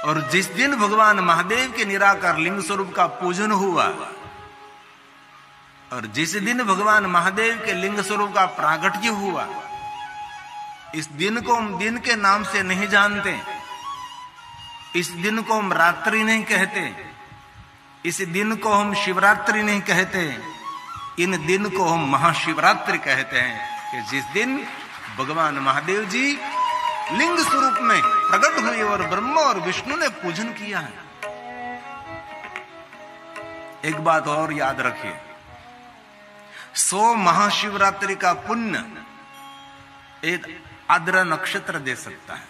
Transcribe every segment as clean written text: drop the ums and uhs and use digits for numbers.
और जिस दिन भगवान महादेव के निराकार लिंग स्वरूप का पूजन हुआ और जिस दिन भगवान महादेव के लिंग स्वरूप का प्रागट्य हुआ, इस दिन को हम दिन के नाम से नहीं जानते, इस दिन को हम रात्रि नहीं कहते, इस दिन को हम शिवरात्रि नहीं कहते, इन दिन को हम महाशिवरात्रि कहते हैं कि जिस दिन भगवान महादेव जी लिंग स्वरूप में प्रकट हुए और ब्रह्मा और विष्णु ने पूजन किया है। एक बात और याद रखिए, 100 महाशिवरात्रि का पुण्य एक आद्रा नक्षत्र दे सकता है।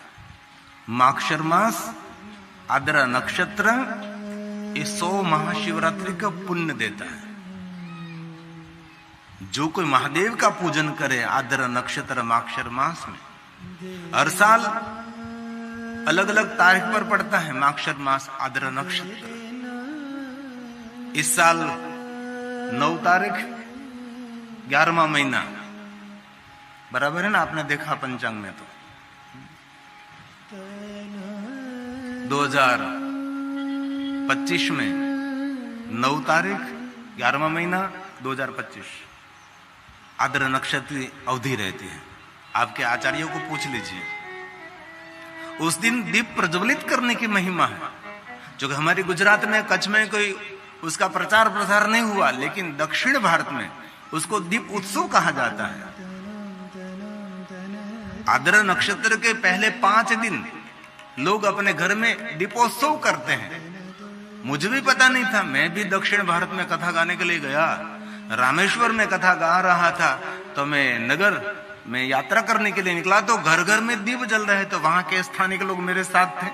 माक्षर मास आद्रा नक्षत्र ये 100 महाशिवरात्रि का पुण्य देता है। जो कोई महादेव का पूजन करे आद्रा नक्षत्र माक्षर मास में, हर साल अलग अलग तारीख पर पड़ता है माक्षर मास आद्रा नक्षत्र। इस साल 9 तारीख 11वां महीना, बराबर है ना? आपने देखा पंचांग में तो 2025 में 9 तारीख 11वां महीना 2025 आद्रा नक्षत्र अवधि रहती है। आपके आचार्यों को पूछ लीजिए, उस दिन दीप प्रज्वलित करने की महिमा है। जो कि हमारे गुजरात में कच्छ में कोई उसका प्रचार प्रसार नहीं हुआ, लेकिन दक्षिण भारत में उसको दीप उत्सव कहा जाता है। आद्रा नक्षत्र के पहले 5 दिन लोग अपने घर में दीपोत्सव करते हैं। मुझे भी पता नहीं था, मैं भी दक्षिण भारत में कथा गाने के लिए गया, रामेश्वर में कथा गा रहा था, तो मैं नगर में यात्रा करने के लिए निकला तो घर घर में दीप जल रहे, तो वहां के स्थानीय लोग मेरे साथ थे।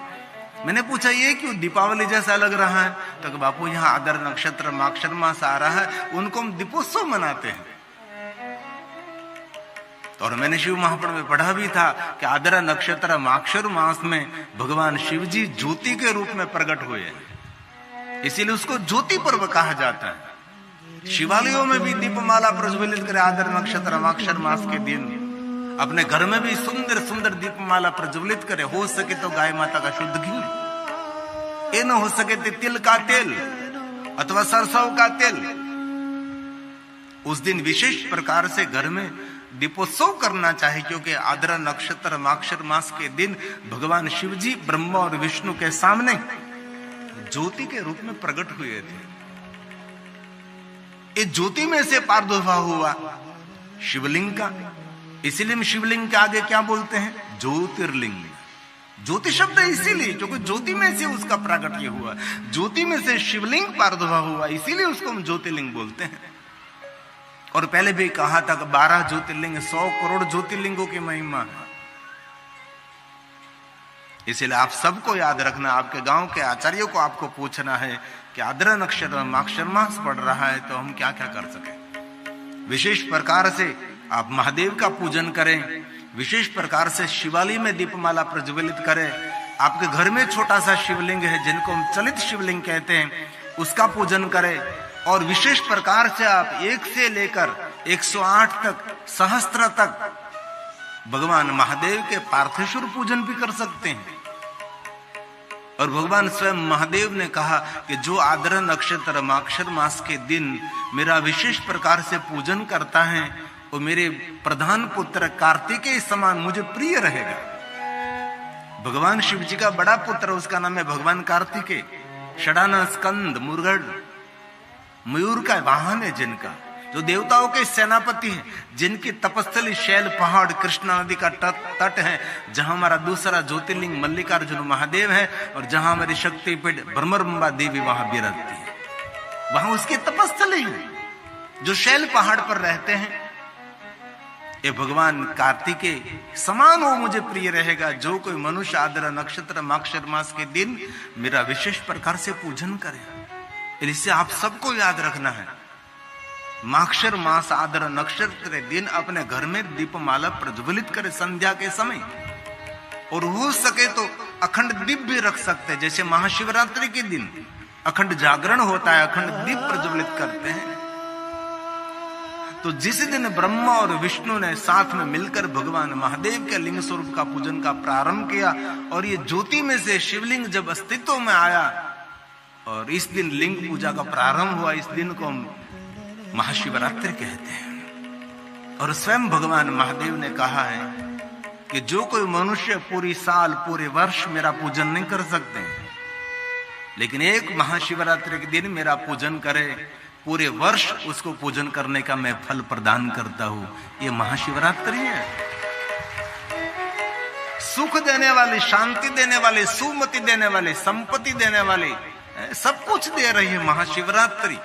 मैंने पूछा ये क्यों दीपावली जैसा लग रहा है? तो बापू यहाँ आद्रा नक्षत्र माक्षर मास आ रहा है, उनको हम दीपोत्सव मनाते हैं। और मैंने शिव महापुराण में पढ़ा भी था कि आद्रा नक्षत्र माक्षर मास में भगवान शिव जी ज्योति के रूप में प्रकट हुए हैं, इसीलिए उसको ज्योति पर्व कहा जाता है। शिवालयों में भी दीपमाला प्रज्वलित करे आद्रा नक्षत्र माक्षर मास के दिन, अपने घर में भी सुंदर सुंदर दीपमाला प्रज्वलित करे। हो सके तो गाय माता का शुद्ध घी, ये न हो सके तो तिल का तेल अथवा सरसों का तेल। उस दिन विशेष प्रकार से घर में दीपोत्सव करना चाहिए, क्योंकि आद्रा नक्षत्र माक्षर मास के दिन भगवान शिव जी ब्रह्मा और विष्णु के सामने ज्योति के रूप में प्रकट हुए थे। इस ज्योति में से प्रादुर्भाव हुआ शिवलिंग का, इसीलिए हम शिवलिंग के आगे क्या बोलते हैं? ज्योतिर्लिंग। ज्योति शब्द इसीलिए क्योंकि ज्योति में से उसका प्रागट्य हुआ, ज्योति में से शिवलिंग प्रादुर्भाव हुआ, इसीलिए उसको हम ज्योतिर्लिंग बोलते हैं। और पहले भी कहा था कि 12 ज्योतिर्लिंग 100 करोड़ ज्योतिर्लिंगों की महिमा है। इसलिए आप सबको याद रखना, आपके गांव के आचार्यों को आपको पूछना है कि आद्रा नक्षत्र माक्षर मास पड़ रहा है तो हम क्या क्या कर सके। विशेष प्रकार से आप महादेव का पूजन करें, विशेष प्रकार से शिवालय में दीपमाला प्रज्वलित करें। आपके घर में छोटा सा शिवलिंग है जिनको हम चलित शिवलिंग कहते हैं, उसका पूजन करें। और विशेष प्रकार से आप 1 से लेकर 108 तक सहस्त्र तक भगवान महादेव के पार्थेश्वर पूजन भी कर सकते हैं। और भगवान स्वयं महादेव ने कहा कि जो आद्रा नक्षत्र माक्षर मास के दिन मेरा विशेष प्रकार से पूजन करता है वो मेरे प्रधान पुत्र कार्तिकेय समान मुझे प्रिय रहेगा। भगवान शिव जी का बड़ा पुत्र उसका नाम है भगवान कार्तिकेय। षडानन स्कंद मुर्गड़ मयूर का वाहन है, जिनका जो देवताओं के सेनापति हैं, जिनकी तपस्थली शैल पहाड़ कृष्णा नदी का तट है, जहां हमारा दूसरा ज्योतिर्लिंग मल्लिकार्जुन महादेव है और जहां हमारी शक्तिपीठ भ्रमरंबा देवी वहां विराजती है, वहां उसकी तपस्थली है जो शैल पहाड़ पर रहते हैं। ये भगवान कार्तिकेय समान वो मुझे प्रिय रहेगा जो कोई मनुष्य आद्रा नक्षत्र माक्षर मास के दिन मेरा विशेष प्रकार से पूजन करे। इससे आप सबको याद रखना है, माक्षर मास आद्रा नक्षत्र दिन अपने घर में दीपमाला प्रज्वलित करे संध्या के समय, और हो सके तो अखंड दीप भी रख सकते हैं। जैसे महाशिवरात्रि के दिन अखंड जागरण होता है, अखंड दीप प्रज्वलित करते हैं। तो जिस दिन ब्रह्मा और विष्णु ने साथ में मिलकर भगवान महादेव के लिंग स्वरूप का पूजन का प्रारंभ किया और ये ज्योति में से शिवलिंग जब अस्तित्व में आया और इस दिन लिंग पूजा का प्रारंभ हुआ, इस दिन को हम महाशिवरात्रि कहते हैं। और स्वयं भगवान महादेव ने कहा है कि जो कोई मनुष्य पूरी साल पूरे वर्ष मेरा पूजन नहीं कर सकते, लेकिन एक महाशिवरात्रि के दिन मेरा पूजन करे, पूरे वर्ष उसको पूजन करने का मैं फल प्रदान करता हूं। ये महाशिवरात्रि है। सुख देने वाली, शांति देने वाले, सुमति देने वाले, संपत्ति देने वाले, सब कुछ दे रही है महाशिवरात्रि।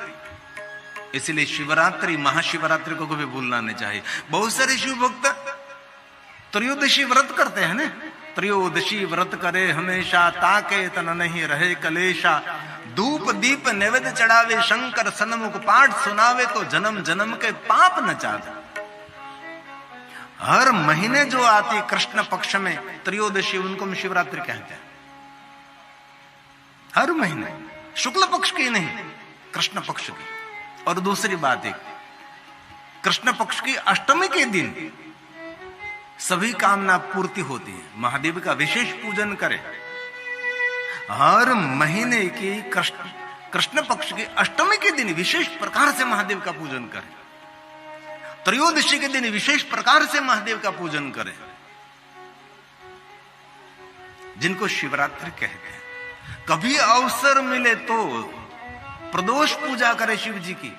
इसलिए शिवरात्रि, महाशिवरात्रि को कभी भूलना नहीं चाहिए। बहुत सारे शिव भक्त त्रयोदशी व्रत करते हैं ना, त्रयोदशी व्रत करे हमेशा, ताके तन नहीं रहे कलेशा, धूप दीप नैवेद्य चढ़ावे, शंकर सन्मुख पाठ सुनावे, तो जन्म जन्म के पाप न चाहे। हर महीने जो आती कृष्ण पक्ष में त्रयोदशी, उनको हम शिवरात्रि कहते हैं। हर महीने, शुक्ल पक्ष की नहीं, कृष्ण पक्ष की। और दूसरी बात, एक कृष्ण पक्ष की अष्टमी के दिन सभी कामना पूर्ति होती है। महादेव का विशेष पूजन करें। हर महीने की कृष्ण पक्ष की अष्टमी के दिन विशेष प्रकार से महादेव का पूजन करें। त्रयोदशी के दिन विशेष प्रकार से महादेव का पूजन करें, जिनको शिवरात्रि कहते हैं। कभी अवसर मिले तो प्रदोष पूजा करें शिव जी की।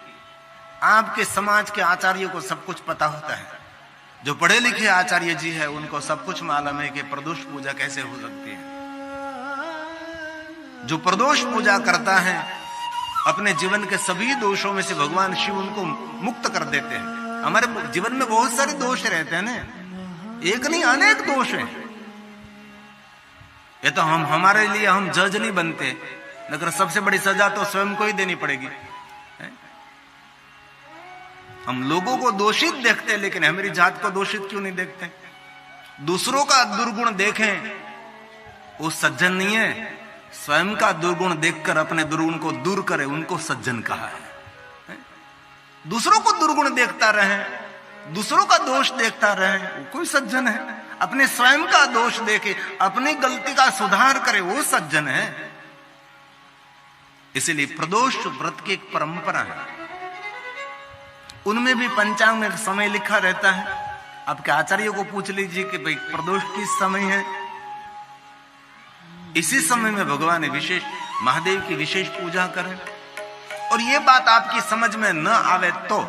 आपके समाज के आचार्यों को सब कुछ पता होता है। जो पढ़े लिखे आचार्य जी है उनको सब कुछ मालूम है कि प्रदोष पूजा कैसे हो सकती है। जो प्रदोष पूजा करता है, अपने जीवन के सभी दोषों में से भगवान शिव उनको मुक्त कर देते हैं। हमारे जीवन में बहुत सारे दोष रहते हैं ना, एक नहीं अनेक दोष हैं। ये तो हमारे लिए हम जज नहीं बनते, लेकिन सबसे बड़ी सजा तो स्वयं को ही देनी पड़ेगी। हम लोगों को दोषित देखते हैं, लेकिन हमारी जात को दोषित क्यों नहीं देखते? दूसरों का दुर्गुण देखें, वो सज्जन नहीं है। स्वयं का दुर्गुण देखकर अपने दुर्गुण को दूर करे, उनको सज्जन कहा है। दूसरों को दुर्गुण देखता रहे, दूसरों का दोष देखता रहे, वो कोई सज्जन है? अपने स्वयं का दोष देखे, अपनी गलती का सुधार करे, वो सज्जन है। इसलिए प्रदोष व्रत की एक परंपरा है। उनमें भी पंचांग में समय लिखा रहता है। आपके आचार्यों को पूछ लीजिए कि भाई प्रदोष किस समय है। इसी समय में भगवान ने विशेष महादेव की विशेष पूजा करें। और ये बात आपकी समझ में न आवे तो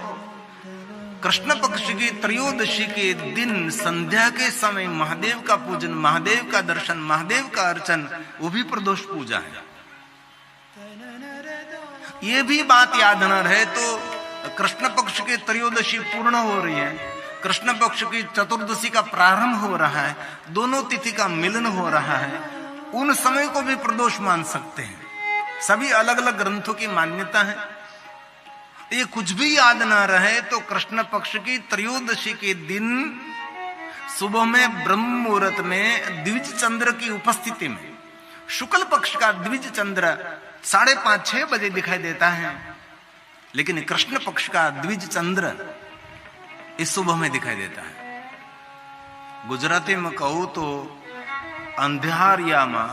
कृष्ण पक्ष की त्रयोदशी के दिन संध्या के समय महादेव का पूजन, महादेव का दर्शन, महादेव का अर्चन, वो भी प्रदोष पूजा है। ये भी बात याद न रहे तो कृष्ण पक्ष की त्रयोदशी पूर्ण हो रही है, कृष्ण पक्ष की चतुर्दशी का प्रारंभ हो रहा है, दोनों तिथि का मिलन हो रहा है, उन समय को भी प्रदोष मान सकते हैं। सभी अलग अलग ग्रंथों की मान्यता है। ये कुछ भी याद ना रहे तो कृष्ण पक्ष की त्रयोदशी के दिन सुबह में ब्रह्म मुहूर्त में द्विज चंद्र की उपस्थिति में, शुक्ल पक्ष का द्विज चंद्र 5:30-6 बजे दिखाई देता है, लेकिन कृष्ण पक्ष का द्विज चंद्र इस सुबह में दिखाई देता है। गुजराती में कहूं तो अंधियारियाમાં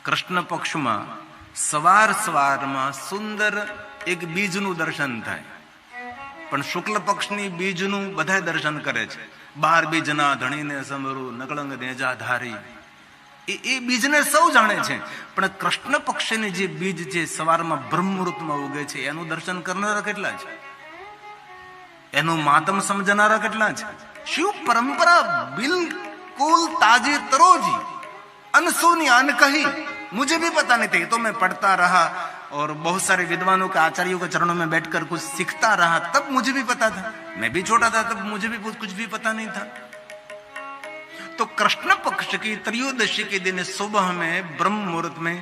કૃષ્ણ પક્ષમાં સવાર સુંદર એક બીજનું દર્શન થાય, પણ શુક્લ પક્ષની બીજનું બધા દર્શન કરે છે। 12 બીજના ધણીને સમરું નકળંગ નેજા ધારી, એ બીજને સૌ જાણે છે, પણ કૃષ્ણ પક્ષની જે બીજ છે સવારમાં બ્રહ્મ મુહૂર્તમાં ઉગે છે, એનું દર્શન કરનારા કેટલા છે? એનું માતમ સમજનારા કેટલા છે? शिव परंपरा बिल्कुल ताजी तरोजी, अनसुनी अनकही, मुझे भी पता नहीं था। तो मैं पढ़ता रहा और बहुत सारे विद्वानों के आचार्यों के चरणों में बैठकर कुछ सीखता रहा, तब मुझे भी पता था। मैं भी छोटा था तब मुझे भी कुछ भी पता नहीं था। तो कृष्ण पक्ष की त्रयोदशी के दिन सुबह में ब्रह्म मुहूर्त में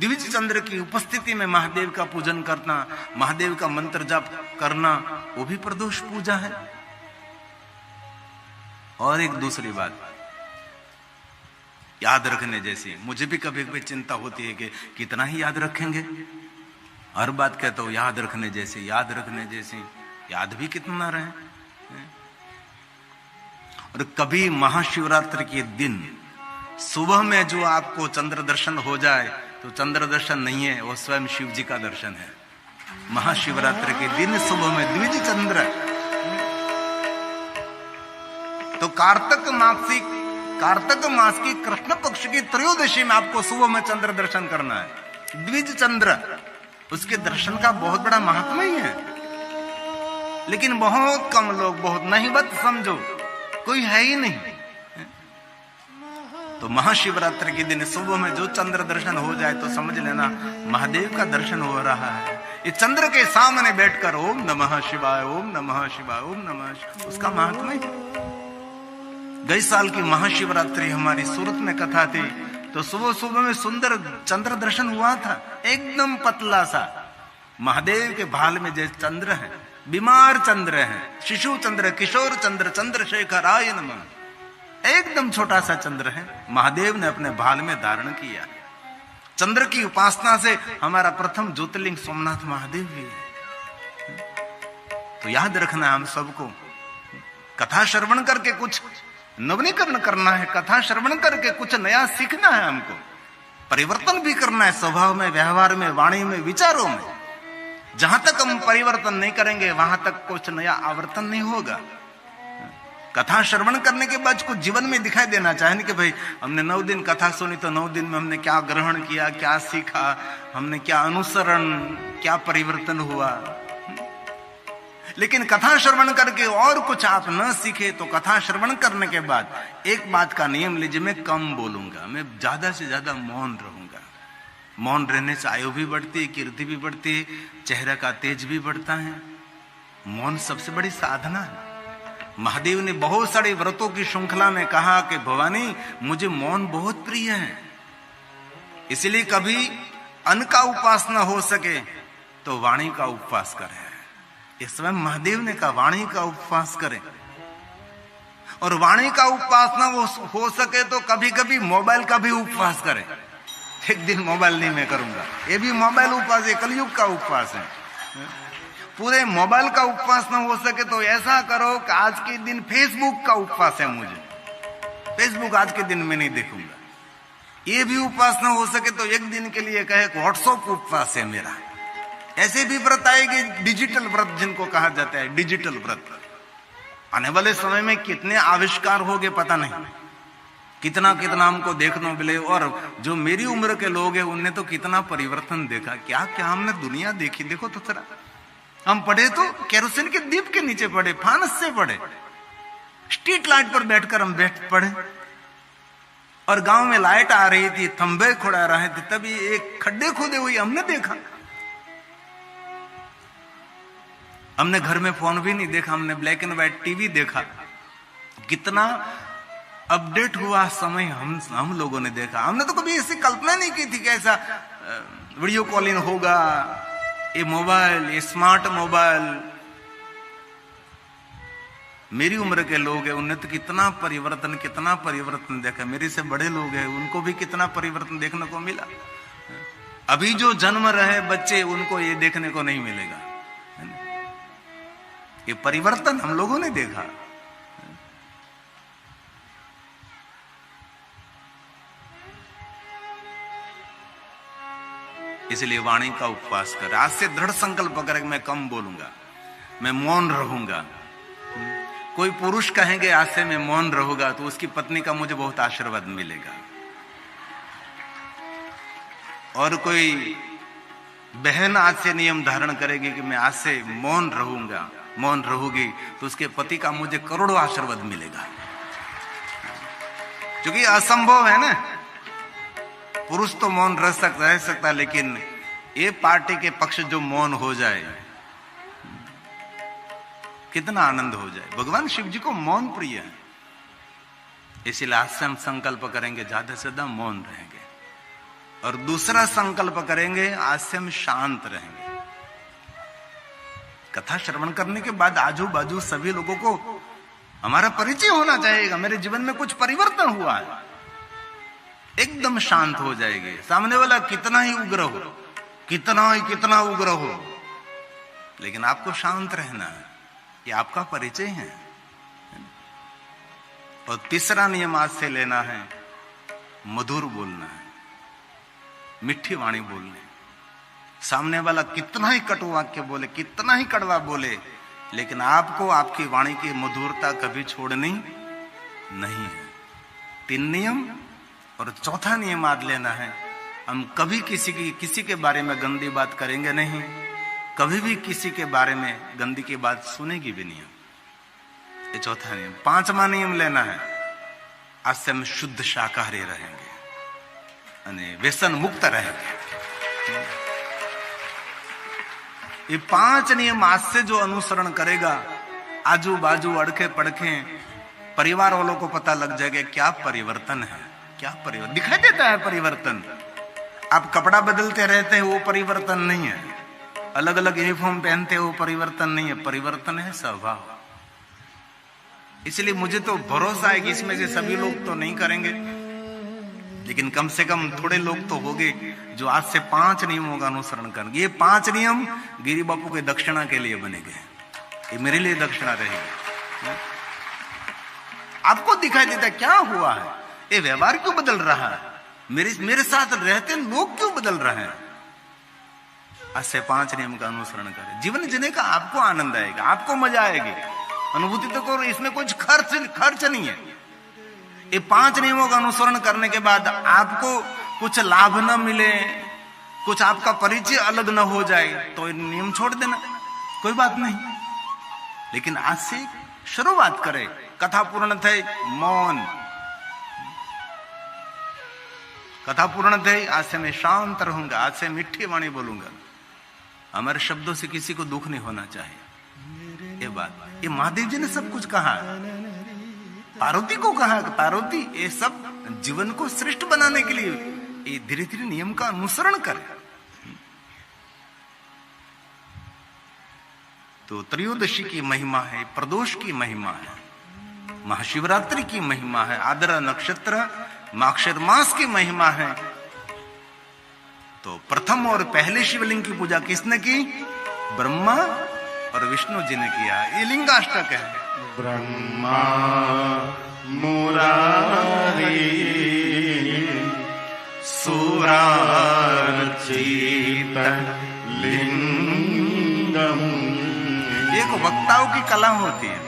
द्विज चंद्र की उपस्थिति में महादेव का पूजन करना, महादेव का मंत्र जाप करना, वो भी प्रदोष पूजा है। और एक दूसरी बात याद रखने जैसी, मुझे भी कभी कभी चिंता होती है कि कितना ही याद रखेंगे। हर बात कहता हूं याद रखने जैसी, याद रखने जैसी। याद भी कितना रहे। और कभी महाशिवरात्रि के दिन सुबह में जो आपको चंद्र दर्शन हो जाए तो चंद्र दर्शन नहीं है, वो स्वयं शिव जी का दर्शन है। महाशिवरात्रि के दिन सुबह में द्विज चंद्र, तो कार्तक मास की कृष्ण पक्ष की त्रयोदशी में आपको सुबह में चंद्र दर्शन करना है, द्विज चंद्र। उसके दर्शन का बहुत बड़ा महात्मा ही है, लेकिन बहुत कम लोग, बहुत नहींवत समझो, कोई है ही नहीं। तो महाशिवरात्रि के दिन सुबह में जो चंद्र दर्शन हो जाए तो समझ लेना महादेव का दर्शन हो रहा है। ये चंद्र के सामने बैठकर ओम नमः शिवाय, ओम नमः शिवाय, ओम नमः शिवाय, उसका महात्मा है। गई साल की महाशिवरात्रि हमारी सूरत में कथा थी, तो सुबह सुबह में सुंदर चंद्र दर्शन हुआ था, एकदम पतला सा। महादेव के भाल में जैसे चंद्र है, बीमार चंद्र है, शिशु चंद्र, किशोर चंद्र, चंद्रशेखराय नमः, एकदम छोटा सा चंद्र है, महादेव ने अपने भाल में धारण किया। चंद्र की उपासना से हमारा प्रथम ज्योतिर्लिंग सोमनाथ महादेव भी है। तो याद रखना हम सबको, कथा श्रवण करके कुछ नवीनीकरण करना है, कथा श्रवण करके कुछ नया सीखना है, हमको परिवर्तन भी करना है स्वभाव में, व्यवहार में, वाणी में, विचारों में। जहां तक हम परिवर्तन नहीं करेंगे वहां तक कुछ नया आवर्तन नहीं होगा। कथा श्रवण करने के बाद कुछ जीवन में दिखाई देना चाहिए कि भाई हमने 9 दिन कथा सुनी तो 9 दिन में हमने क्या ग्रहण किया, क्या सीखा, हमने क्या अनुसरण, क्या परिवर्तन हुआ। लेकिन कथा श्रवण करके और कुछ आप न सीखे तो कथा श्रवण करने के बाद एक बात का नियम लीजिए, मैं कम बोलूंगा, मैं ज्यादा से ज्यादा मौन रहूंगा। मौन रहने से आयु भी बढ़ती है, कीर्ति भी बढ़ती है, चेहरे का तेज भी बढ़ता है। मौन सबसे बड़ी साधना है। महादेव ने बहुत सारे व्रतों की श्रृंखला में कहा कि भवानी मुझे मौन बहुत प्रिय है, इसलिए कभी अन्न का उपवास न हो सके तो वाणी का उपवास करें। ये स्वयं महादेव ने कहा वाणी का उपवास करें, और वाणी का उपवास ना हो सके तो कभी कभी मोबाइल का भी उपवास करें। एक दिन मोबाइल नहीं मैं करूंगा, ये भी मोबाइल उपवास है, कलयुग का उपवास है। पूरे मोबाइल का उपवास ना हो सके तो ऐसा करो कि आज के दिन फेसबुक का उपवास है, मुझे फेसबुक आज के दिन में नहीं देखूंगा। ये भी उपवास ना हो सके तो एक दिन के लिए कहे व्हाट्सएप उपवास है मेरा। ऐसे भी व्रत आएंगे, डिजिटल व्रत जिनको कहा जाता है, डिजिटल व्रत। आने वाले समय में कितने आविष्कार होंगे पता नहीं, कितना कितना हमको देखने मिले। और जो मेरी उम्र के लोग हैं उनने तो कितना परिवर्तन देखा, क्या क्या हमने दुनिया देखी। देखो तो जरा, हम पढ़े तो केरोसिन के दीप के नीचे पढ़े, फानस से पढ़े, स्ट्रीट लाइट पर बैठकर हम पढ़े, और गांव में लाइट आ रही थी, थंबे खुड़ा रहे थे, तभी एक खड्डे खोदे हुए हमने देखा। हमने घर में फोन भी नहीं देखा, हमने ब्लैक एंड व्हाइट टीवी देखा। कितना अपडेट हुआ समय हम लोगों ने देखा। हमने तो कभी ऐसी कल्पना नहीं की थी कि ऐसा वीडियो कॉलिंग होगा, ये मोबाइल, ये स्मार्ट मोबाइल। मेरी उम्र के लोग हैं उन्हें तो कितना परिवर्तन देखा। मेरे से बड़े लोग हैं उनको भी कितना परिवर्तन देखने को मिला। अभी जो जन्म रहे बच्चे उनको ये देखने को नहीं मिलेगा। ये परिवर्तन हम लोगों ने देखा। इसलिए वाणी का उपवास कर, आज से दृढ़ संकल्प कर, मैं कम बोलूंगा, मैं मौन रहूंगा। कोई पुरुष कहेंगे आज से मैं मौन रहूंगा तो उसकी पत्नी का मुझे बहुत आशीर्वाद मिलेगा। और कोई बहन आज से नियम धारण करेगी कि मैं आज से मौन रहूंगा, मौन रहूगी, तो उसके पति का मुझे करोड़ों आशीर्वाद मिलेगा। क्योंकि असंभव है ना, पुरुष तो मौन रह सकता, लेकिन ये पार्टी के पक्ष जो मौन हो जाए कितना आनंद हो जाए। भगवान शिव जी को मौन प्रिय है, इसीलिए आज से हम संकल्प करेंगे ज्यादा से ज्यादा मौन रहेंगे। और दूसरा संकल्प करेंगे आज से हम शांत रहेंगे। कथा श्रवण करने के बाद आजू बाजू सभी लोगों को हमारा परिचय होना चाहिए, मेरे जीवन में कुछ परिवर्तन हुआ है, एकदम शांत हो जाएगी। सामने वाला कितना ही उग्र हो, कितना उग्र हो, लेकिन आपको शांत रहना है। ये आपका परिचय है। और तीसरा नियम आज से लेना है, मधुर बोलना है, मीठी वाणी बोलने। सामने वाला कितना ही कटु वाक्य बोले, कितना ही कड़वा बोले, लेकिन आपको आपकी वाणी की मधुरता कभी छोड़नी नहीं है। 3 नियम। और चौथा नियम आज लेना है, हम कभी किसी के बारे में गंदी बात करेंगे नहीं, कभी भी किसी के बारे में गंदी की बात सुनेगी भी नहीं। ये चौथा नियम। 5वां नियम लेना है, आज से हम शुद्ध शाकाहारी रहेंगे, यानी व्यसन मुक्त रहेंगे। ये 5 नियम आज से जो अनुसरण करेगा, आजू बाजू अड़के पड़के परिवार वालों को पता लग जाएगा क्या परिवर्तन है, क्या परिवर्तन दिखाई देता है। परिवर्तन, आप कपड़ा बदलते रहते हैं वो परिवर्तन नहीं है, अलग अलग यूनिफॉर्म पहनते हैं वो परिवर्तन नहीं है, परिवर्तन है स्वभाव। इसलिए मुझे तो भरोसा है कि इसमें से सभी लोग तो नहीं करेंगे, लेकिन कम से कम थोड़े लोग तो होंगे जो आज से 5 नियमों का अनुसरण करेंगे। ये 5 नियम गिरी बापू के दक्षिणा के लिए बने गए, ये मेरे लिए दक्षिणा रहेगी। आपको दिखाई देता क्या हुआ है, ये व्यवहार क्यों बदल रहा है, मेरे साथ रहते लोग क्यों बदल रहे हैं। आज से 5 नियम का अनुसरण करें, जीवन जीने का आपको आनंद आएगा, आपको मजा आएगी, अनुभूति तो करो, इसमें कुछ खर्च नहीं है। ये 5 नियमों का अनुसरण करने के बाद आपको कुछ लाभ न मिले, कुछ आपका परिचय अलग न हो जाए, तो ये नियम छोड़ देना, कोई बात नहीं। लेकिन आज से शुरुआत करें। कथा पूर्ण थे मौन, कथा पूर्ण थे, आज से मैं शांत रहूंगा, आज से मीठी वाणी बोलूंगा, हमारे शब्दों से किसी को दुख नहीं होना चाहिए। ये बात, ये महादेव जी ने सब कुछ कहा, पार्वती को कहा, पार्वती ये सब जीवन को श्रेष्ठ बनाने के लिए ये धीरे धीरे नियम का अनुसरण करें। तो त्रयोदशी की महिमा है, प्रदोष की महिमा है, महाशिवरात्रि की महिमा है, आद्रा नक्षत्र माक्षर मास की महिमा है। तो प्रथम और पहले शिवलिंग की पूजा किसने की? ब्रह्मा और विष्णु जी ने किया। ये लिंगाष्टक है। ब्रह्मा मुरारी सुरार्चित लिंगम। एक वक्ताओं की कला होती है,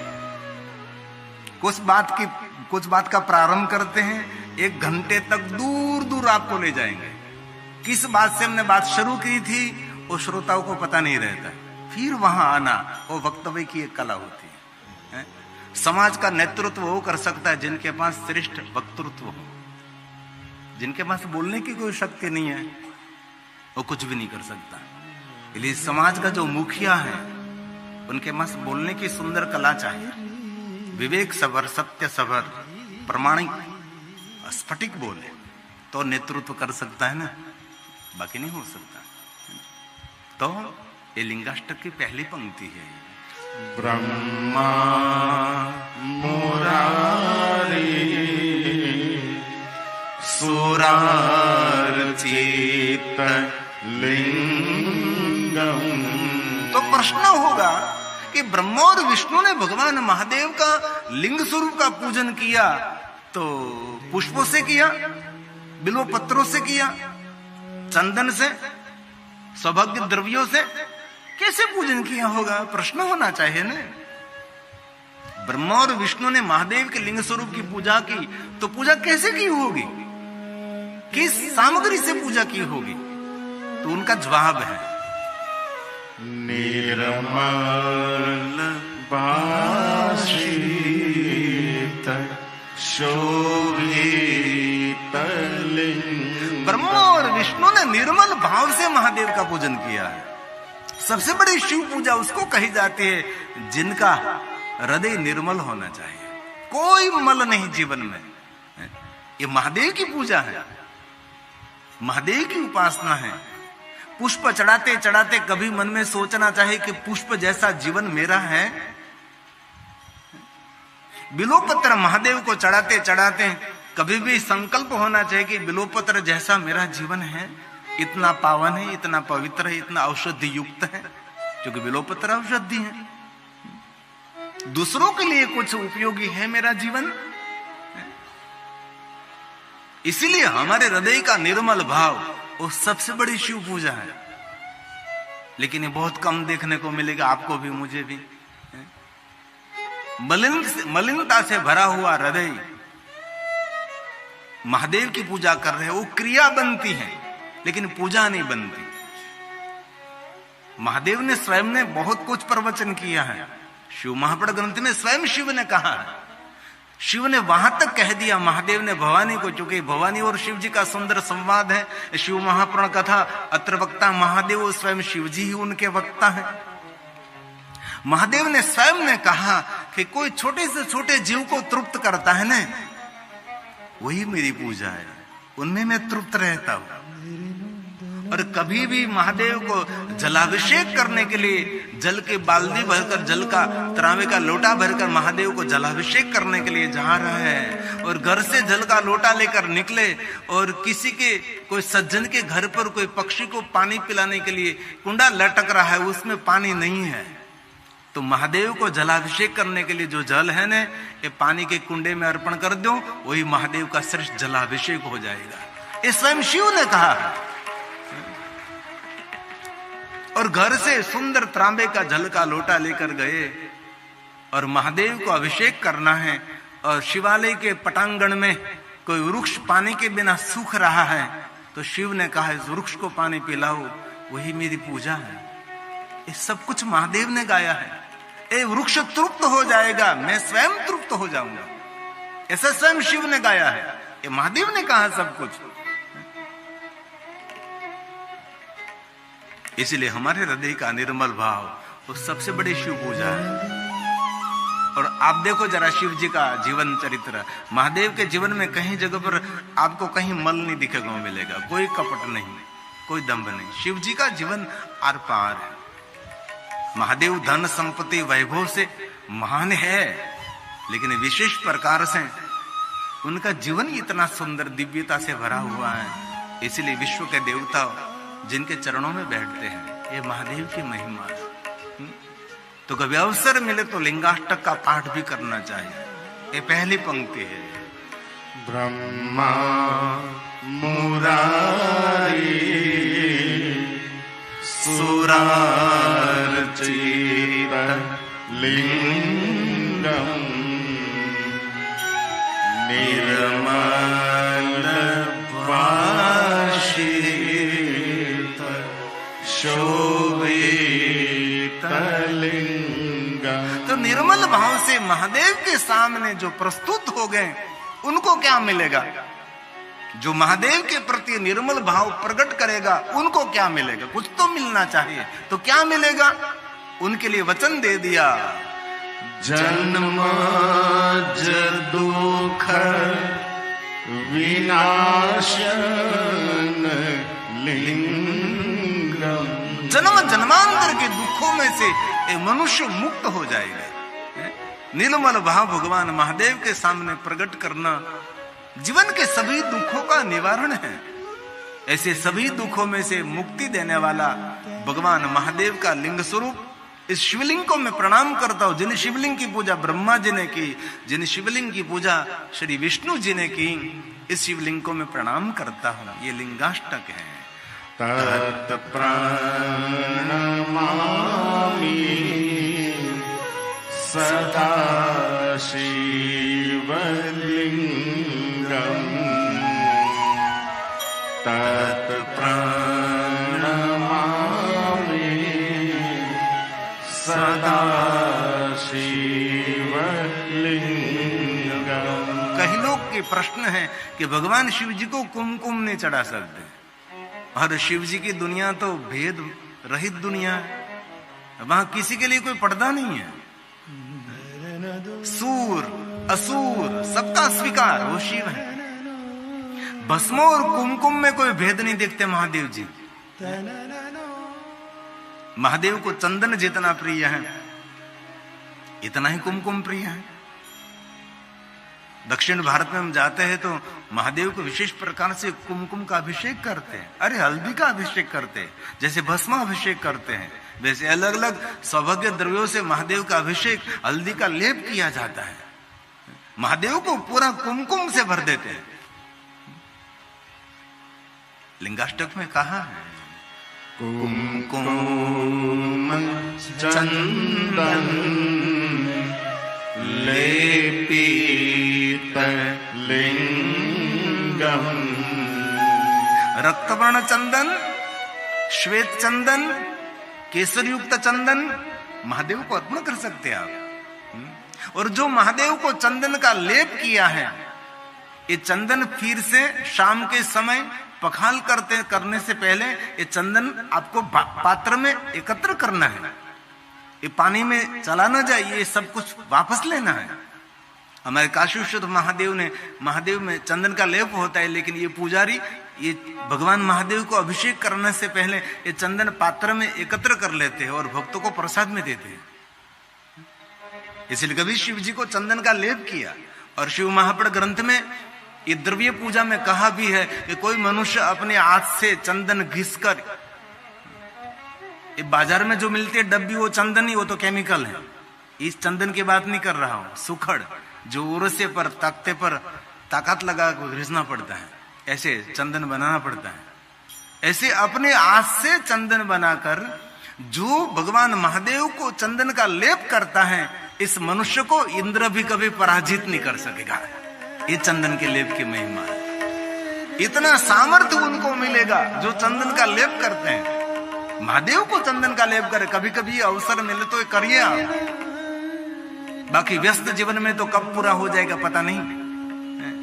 कुछ बात का प्रारंभ करते हैं, 1 घंटे तक दूर दूर आपको ले जाएंगे। किस बात से हमने बात शुरू की थी वो श्रोताओं को पता नहीं रहता, फिर वहां आना वो वक्तव्य की एक कला होती है। समाज का नेतृत्व वो कर सकता है जिनके पास श्रेष्ठ वक्तृत्व हो, जिनके पास बोलने की कोई शक्ति नहीं है वो कुछ भी नहीं कर सकता। इसलिए समाज का जो मुखिया है उनके पास बोलने की सुंदर कला चाहिए, विवेक सबर, सत्य सबर, प्रमाणिक स्फटिक बोले तो नेतृत्व कर सकता है ना, बाकी नहीं हो सकता। तो ये लिंगाष्टक की पहली पंक्ति है। ब्रह्मा मुरारी सुरार्चित लिंगम। तो प्रश्न होगा कि ब्रह्मा और विष्णु ने भगवान महादेव का लिंग स्वरूप का पूजन किया तो पुष्पों से किया, बिल्व पत्रों से किया, चंदन से, सौभाग्य द्रव्यों से कैसे पूजन किया होगा? प्रश्न होना चाहिए ना। ब्रह्मा और विष्णु ने महादेव के लिंग स्वरूप की पूजा की तो पूजा कैसे की होगी, किस सामग्री से पूजा की होगी? तो उनका जवाब है निर्मल भाषित शोभित लिंग। ब्रह्मा और विष्णु ने निर्मल भाव से महादेव का पूजन किया है। सबसे बड़ी शिव पूजा उसको कही जाती है जिनका हृदय निर्मल होना चाहिए, कोई मल नहीं जीवन में। ये महादेव की पूजा है, महादेव की उपासना है। पुष्प चढ़ाते चढ़ाते कभी मन में सोचना चाहिए कि पुष्प जैसा जीवन मेरा है। बिल्वपत्र महादेव को चढ़ाते चढ़ाते कभी भी संकल्प होना चाहिए कि बिल्वपत्र जैसा मेरा जीवन है, इतना पावन है, इतना पवित्र है, इतना औषधि युक्त है, क्योंकि बिल्वपत्र औषधि है। दूसरों के लिए कुछ उपयोगी है मेरा जीवन? इसीलिए हमारे हृदय का निर्मल भाव वो सबसे बड़ी शिव पूजा है। लेकिन ये बहुत कम देखने को मिलेगा, आपको भी मुझे भी। मलिनता से भरा हुआ हृदय महादेव की पूजा कर रहे हैं, वो क्रिया बनती है लेकिन पूजा नहीं बनती। महादेव ने स्वयं ने बहुत कुछ प्रवचन किया है। शिव महापुराण ग्रंथ में स्वयं शिव ने कहा है। शिव ने वहां तक कह दिया महादेव ने भवानी को, चूंकि भवानी और शिव जी का सुंदर संवाद है। शिव महापुराण कथा अत्र वक्ता महादेव, स्वयं शिव जी ही उनके वक्ता है। महादेव ने स्वयं ने कहा कि कोई छोटे से छोटे जीव को तृप्त करता है ना, वही मेरी पूजा है, उनमें मैं तृप्त रहता हूं। और कभी भी महादेव को जलाभिषेक करने के लिए जल के बाल्टी भरकर, जल का तरावे का लोटा भरकर महादेव को जलाभिषेक करने के लिए जा रहा है, और घर से जल का लोटा लेकर निकले और किसी के कोई सज्जन के घर पर कोई पक्षी को पानी पिलाने के लिए कुंडा लटक रहा है, उसमें पानी नहीं है, तो महादेव को जलाभिषेक करने के लिए जो जल है ना, ये पानी के कुंडे में अर्पण कर दो, वही महादेव का श्रेष्ठ जलाभिषेक हो जाएगा। ये स्वयं शिव ने कहा है। और घर से सुंदर तांबे का जल का लोटा लेकर गए और महादेव को अभिषेक करना है। और शिवालय के पटांगण में कोई वृक्ष पानी के बिना सूख रहा है, तो शिव ने कहा इस वृक्ष को पानी पिलाओ, वही मेरी पूजा है। ये सब कुछ महादेव ने गाया है। ये वृक्ष तृप्त हो जाएगा, मैं स्वयं तृप्त हो जाऊंगा, ऐसा स्वयं शिव ने गाया है। ये महादेव ने कहा सब कुछ। इसलिए हमारे हृदय का निर्मल भाव वो सबसे बड़ी शिव पूजा है। और आप देखो जरा शिव जी का जीवन चरित्र, महादेव के जीवन में कहीं जगह पर आपको कहीं मल नहीं दिखेगा मिलेगा, कोई कपट नहीं, कोई दंभ नहीं। शिव जी का जीवन आर पार है। महादेव धन संपत्ति वैभव से महान है, लेकिन विशेष प्रकार से उनका जीवन इतना सुंदर दिव्यता से भरा हुआ है। इसलिए विश्व के देवता जिनके चरणों में बैठते हैं, ये महादेव की महिमा है। तो कभी अवसर मिले तो लिंगाष्टक का पाठ भी करना चाहिए। ये पहली पंक्ति है। ब्रह्मा मुरारी सुरार्चित लिंगम निर्मल तो निर्मल भाव से महादेव के सामने जो प्रस्तुत हो गए, उनको क्या मिलेगा? जो महादेव के प्रति निर्मल भाव प्रकट करेगा, उनको क्या मिलेगा? कुछ तो मिलना चाहिए। तो क्या मिलेगा? उनके लिए वचन दे दिया, जन्म दुख विनाशन लिंगम। जन्म जन्मांतर के दुखों में से एक मनुष्य मुक्त हो जाएगा। निर्मल भाव भगवान महादेव के सामने प्रकट करना जीवन के सभी दुखों का निवारण है। ऐसे सभी दुखों में से मुक्ति देने वाला भगवान महादेव का लिंग स्वरूप इस शिवलिंग को मैं प्रणाम करता हूं। जिन शिवलिंग की पूजा ब्रह्मा जी ने की, जिन शिवलिंग की पूजा श्री विष्णु जी ने की, इस शिवलिंग को मैं प्रणाम करता हूं। ये लिंगाष्टक है। तत् प्रणमामि सदा शिवलिंगम। तत् प्रणमामि सदा शिवलिंगम। कई लोग के प्रश्न है कि भगवान शिव जी को कुमकुम नहीं चढ़ा सकते, और शिव जी की दुनिया तो भेद रहित दुनिया है। वहां किसी के लिए कोई पर्दा नहीं है। सूर असुर सबका स्वीकार वो शिव है। भस्म और कुमकुम में कोई भेद नहीं देखते महादेव जी। महादेव को चंदन जितना प्रिय है, इतना ही कुमकुम प्रिय है। दक्षिण भारत में हम जाते हैं तो महादेव को विशेष प्रकार से कुमकुम का अभिषेक करते हैं, अरे हल्दी का अभिषेक करते हैं, जैसे भस्मा अभिषेक करते हैं वैसे अलग अलग सौभाग्य द्रव्यों से महादेव का अभिषेक, हल्दी का लेप किया जाता है। महादेव को पूरा कुमकुम से भर देते हैं। लिंगाष्टक में कहा है कुमकुम चंदन लेपित लिंगम, रक्तवर्ण चंदन, श्वेत चंदन, केसर युक्त चंदन महादेव को अर्पण कर सकते हैं आप। और जो महादेव को चंदन का लेप किया है, ये चंदन फिर से शाम के समय पखाल करने से पहले ये चंदन आपको पात्र में एकत्र करना है, ये पानी में चला ना जाए, ये सब कुछ वापस लेना है। हमारे काशी विश्वनाथ महादेव में चंदन का लेप होता है, लेकिन ये पुजारी ये भगवान महादेव को अभिषेक करने से पहले ये चंदन पात्र में एकत्र कर लेते हैं और भक्तों को प्रसाद में देते हैं। इसलिए कभी शिव जी को चंदन का लेप किया। और शिव महापुराण ग्रंथ में ये द्रव्य पूजा में कहा भी है कि कोई मनुष्य अपने हाथ से चंदन घिसकर, ये बाजार में जो मिलती है डब्बी वो चंदन ही, वो तो केमिकल है, इस चंदन की बात नहीं कर रहा हूं। सुखड़ जो उरसे पर तख्ते पर ताकत लगा घिसना पड़ता है, ऐसे चंदन बनाना पड़ता है। ऐसे अपने हाथ से चंदन बनाकर जो भगवान महादेव को चंदन का लेप करता है, इस मनुष्य को इंद्र भी कभी पराजित नहीं कर सकेगा। ये चंदन के लेप की महिमा है। इतना सामर्थ्य उनको मिलेगा जो चंदन का लेप करते हैं। महादेव को चंदन का लेप करे, कभी कभी अवसर मिले तो करिए आप। बाकी व्यस्त जीवन में तो कब पूरा हो जाएगा पता नहीं।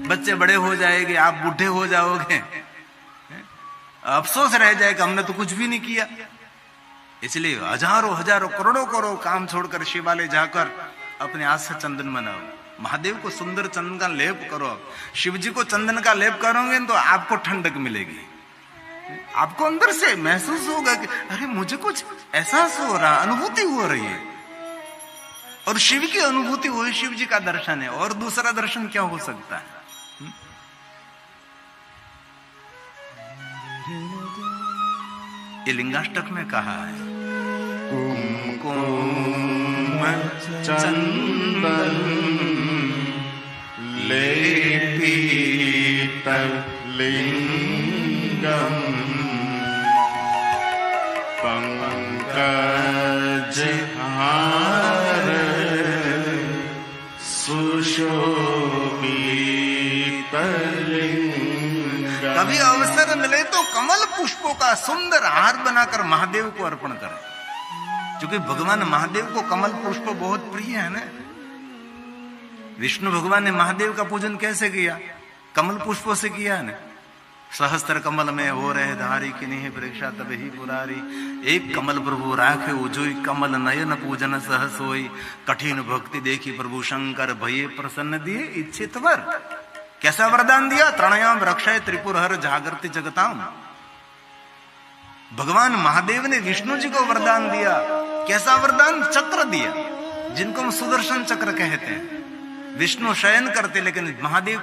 बच्चे बड़े हो जाएंगे, आप बूढ़े हो जाओगे, अफसोस रह जाएगा हमने तो कुछ भी नहीं किया। इसलिए हजारों हजारों करोड़ों करोड़ काम छोड़कर शिवालय जाकर अपने हाथ से चंदन बनाओ, महादेव को सुंदर चंदन का लेप करो। शिव जी को चंदन का लेप करोगे तो आपको ठंडक मिलेगी, आपको अंदर से महसूस होगा कि अरे मुझे कुछ एहसास हो रहा, अनुभूति हो रही है। और शिव की अनुभूति वही शिव जी का दर्शन है, और दूसरा दर्शन क्या हो सकता है। ये लिंगाष्टक में कहा है कुमकुम चंदन लेपित लिंगम, पंकज हार सुशोभित लिंगम। कभी अवसर मिले तो कमल पुष्पों का सुंदर हार बनाकर महादेव को अर्पण करें, क्योंकि भगवान महादेव को कमल पुष्प बहुत प्रिय है ना। विष्णु भगवान ने महादेव का पूजन कैसे किया? कमल पुष्पों से किया है ना। सहस्त्र कमल में हो रहे धारी कि नहीं परीक्षा तब ही पुरारी, एक कमल प्रभु राखे उजोई, कमल नयन पूजन सहस होई, कठिन भक्ति देखी प्रभु शंकर भये प्रसन्न दिए इच्छित वर। कैसा वरदान दिया? त्रणयाम रक्षाय त्रिपुर हर जागृति जगताम। भगवान महादेव ने विष्णु जी को वरदान दिया। कैसा वरदान? चक्र दिया, जिनको हम सुदर्शन चक्र कहते हैं। विष्णु शयन करते, लेकिन महादेव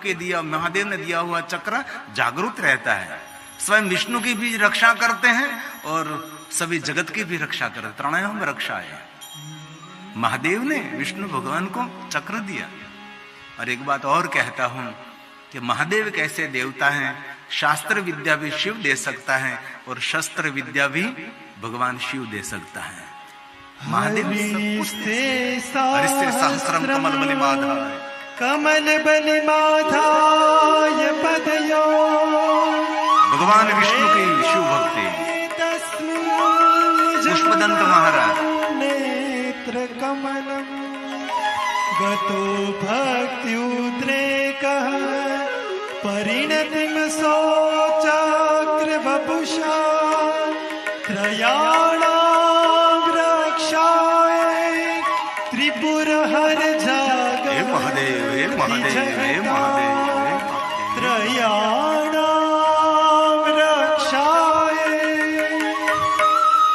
ने दिया हुआ चक्र जागरूक रहता है। स्वयं विष्णु की भी रक्षा करते हैं और सभी जगत की भी रक्षा करते। त्रणयाम रक्षाय, महादेव ने विष्णु भगवान को चक्र दिया। और एक बात और कहता हूं कि महादेव कैसे देवता हैं, शास्त्र विद्या भी शिव दे सकता है और शस्त्र विद्या भी भगवान शिव दे सकता है। महादेव हरिस्ते सहस्रम कमल बलिमाधाय, कमल बलिमाधाय पदयो। भगवान विष्णु की शिव भक्ति। पुष्पदंत महाराज, नेत्र कमलम गतो भक्ति उद्रेकः, परिणतिम सोचक्र वपुषा, त्रयाणां रक्षाय त्रिपुर हर जाग। हे महादेव, हे महादेव, हे महादेव, हे त्रयाणां रक्षाय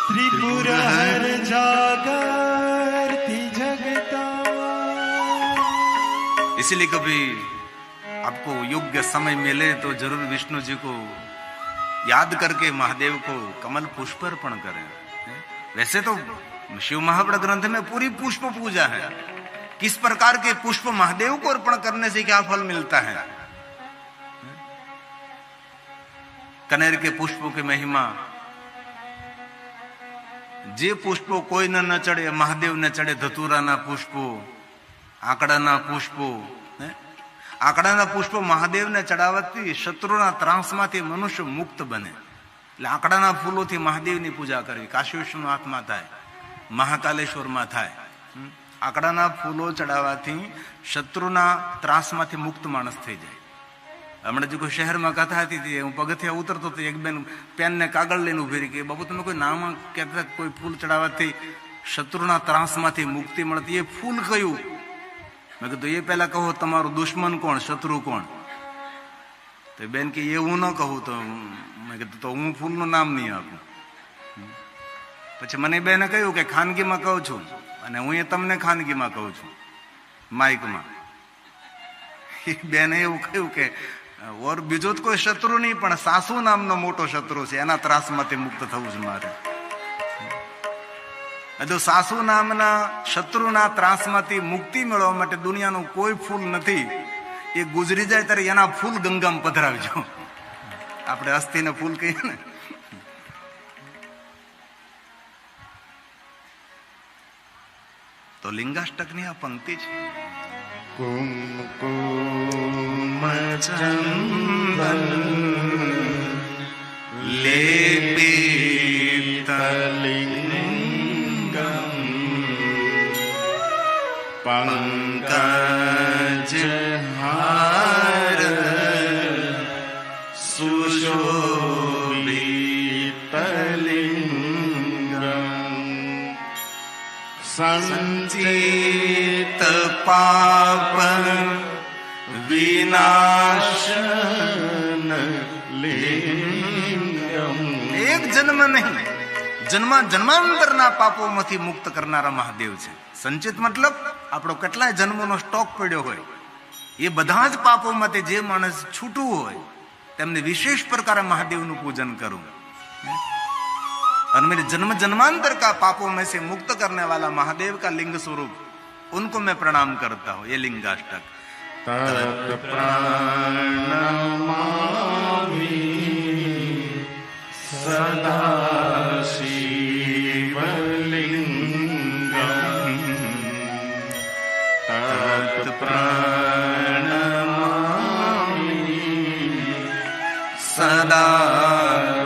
त्रिपुर हर जागर्ति जगता। इसलिए कभी आपको योग्य समय मिले तो जरूर विष्णु जी को याद करके महादेव को कमल पुष्प अर्पण करें। वैसे तो शिव महावड़ ग्रंथ में पूरी पुष्प पूजा है। किस प्रकार के पुष्प महादेव को अर्पण करने से क्या फल मिलता है। कनेर के पुष्पों की महिमा, जे पुष्पो कोई न चढ़े महादेव ने चढ़े धतूरा ना पुष्पो, आंकड़ा ना पुष्पो। आंकड़ा पुष्पो महादेव ने चढ़ावती शत्रुना ત્રાસમાંથી મનુષ્ય મુક્ત બને। એટલે આંકડાના ફૂલોથી મહાદેવની પૂજા કરવી। કાશી વિશ્વનાથમાં થાય, મહાકાલેશ્વરમાં થાય। આંકડાના ફૂલો ચડાવવાથી શત્રુના ત્રાસમાંથી મુક્ત માણસ થઈ જાય। હમણાં જે કોઈ શહેરમાં કથા હતી, હું પગથિયા ઉતરતો તો એક બેન પેન ને કાગળ લઈને ઉભી રહી કે બાબુ તમે કોઈ નામ કહેતા કોઈ ફૂલ ચડાવવાથી શત્રુના ત્રાસમાંથી મુક્તિ મળતી, એ ફૂલ કયું? मैं कहूँ तो ये पहला कहो તમારો दुश्मन कौन, शत्रु कौन? तो बेन के ये हूँ न कहूँ तो मैं कहूँ तो हूँ फूल નું નામ નહીં આપું। પછી મને બેને કહ્યું કે ખાનગીમાં કહું છું અને હું એ તમને ખાનગીમાં કહું છું માઇકમાં। બેને એવું કહ્યું કે ઓર બીજો તો કોઈ શત્રુ નહીં પણ સાસુ નામનો મોટો શત્રુ છે, એના ત્રાસમાંથી મુક્ત થવું છે મારે। જો સાસુ નામના શત્રુના ત્રાસમાંથી મુક્તિ મેળવવા માટે દુનિયાનું કોઈ ફૂલ નથી। એ ગુજરી જાય ત્યારે એના ફૂલ ગંગામાં પધરાવજો। આપણે અસ્થિને ફૂલ કહીએ ને। તો લિંગાષ્ટકની આ પંક્તિ છે। कुमकुम चंदन लेपितलिंगम पंकज हार सुशोभितलिंगम संचित पाप विनाशन लिंगम। एक जन्म नहीं, जन्मा जन्मांतરના પાપોમાંથી મુક્ત કરનારા મહાદેવ છે। સંચિત મતલબ આપણો કેટલાય જન્મોનો સ્ટોક પડ્યો હોય, એ બધા જ પાપોમાંથી જે માણસ છૂટું હોય તેમને વિશેષ પ્રકારે મહાદેવનું પૂજન કરું। और मेरे जन्म जन्मांतर का पापों में से मुक्त करने वाला महादेव का लिंग स्वरूप उनको मैं प्रणाम करता हूँ। ये लिंगाष्टक। तत्प्रणमामि सदा शिवलिंगम तत्प्रणमामि सदा।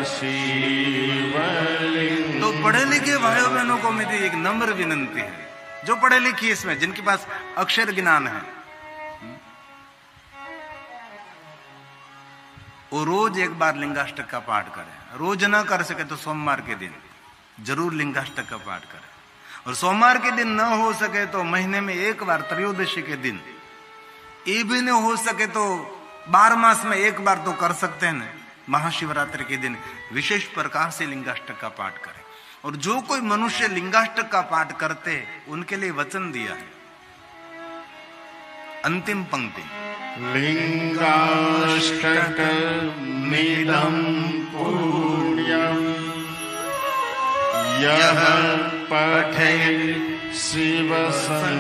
शिवलिंगम। तो पढ़े लिखे भाइयों बहनों को मेरी एक नम्र विनंती है, जो पढ़े लिखे इसमें जिनके पास अक्षर ज्ञान है, वो रोज एक बार लिंगाष्टक का पाठ करें। रोज ना कर सके तो सोमवार के दिन जरूर लिंगाष्टक का पाठ करें। और सोमवार के दिन न हो सके तो महीने में एक बार त्रयोदशी के दिन, ये भी न हो सके तो 12 मास में एक बार तो कर सकते हैं ना। महाशिवरात्रि के दिन विशेष प्रकार से लिंगाष्टक का पाठ करें। और जो कोई मनुष्य लिंगाष्टक का पाठ करते उनके लिए वचन दिया है। अंतिम पंक्ति, लिंगाष्टकमिदं पुण्यं यः पठेत् शिवसन्निधौ।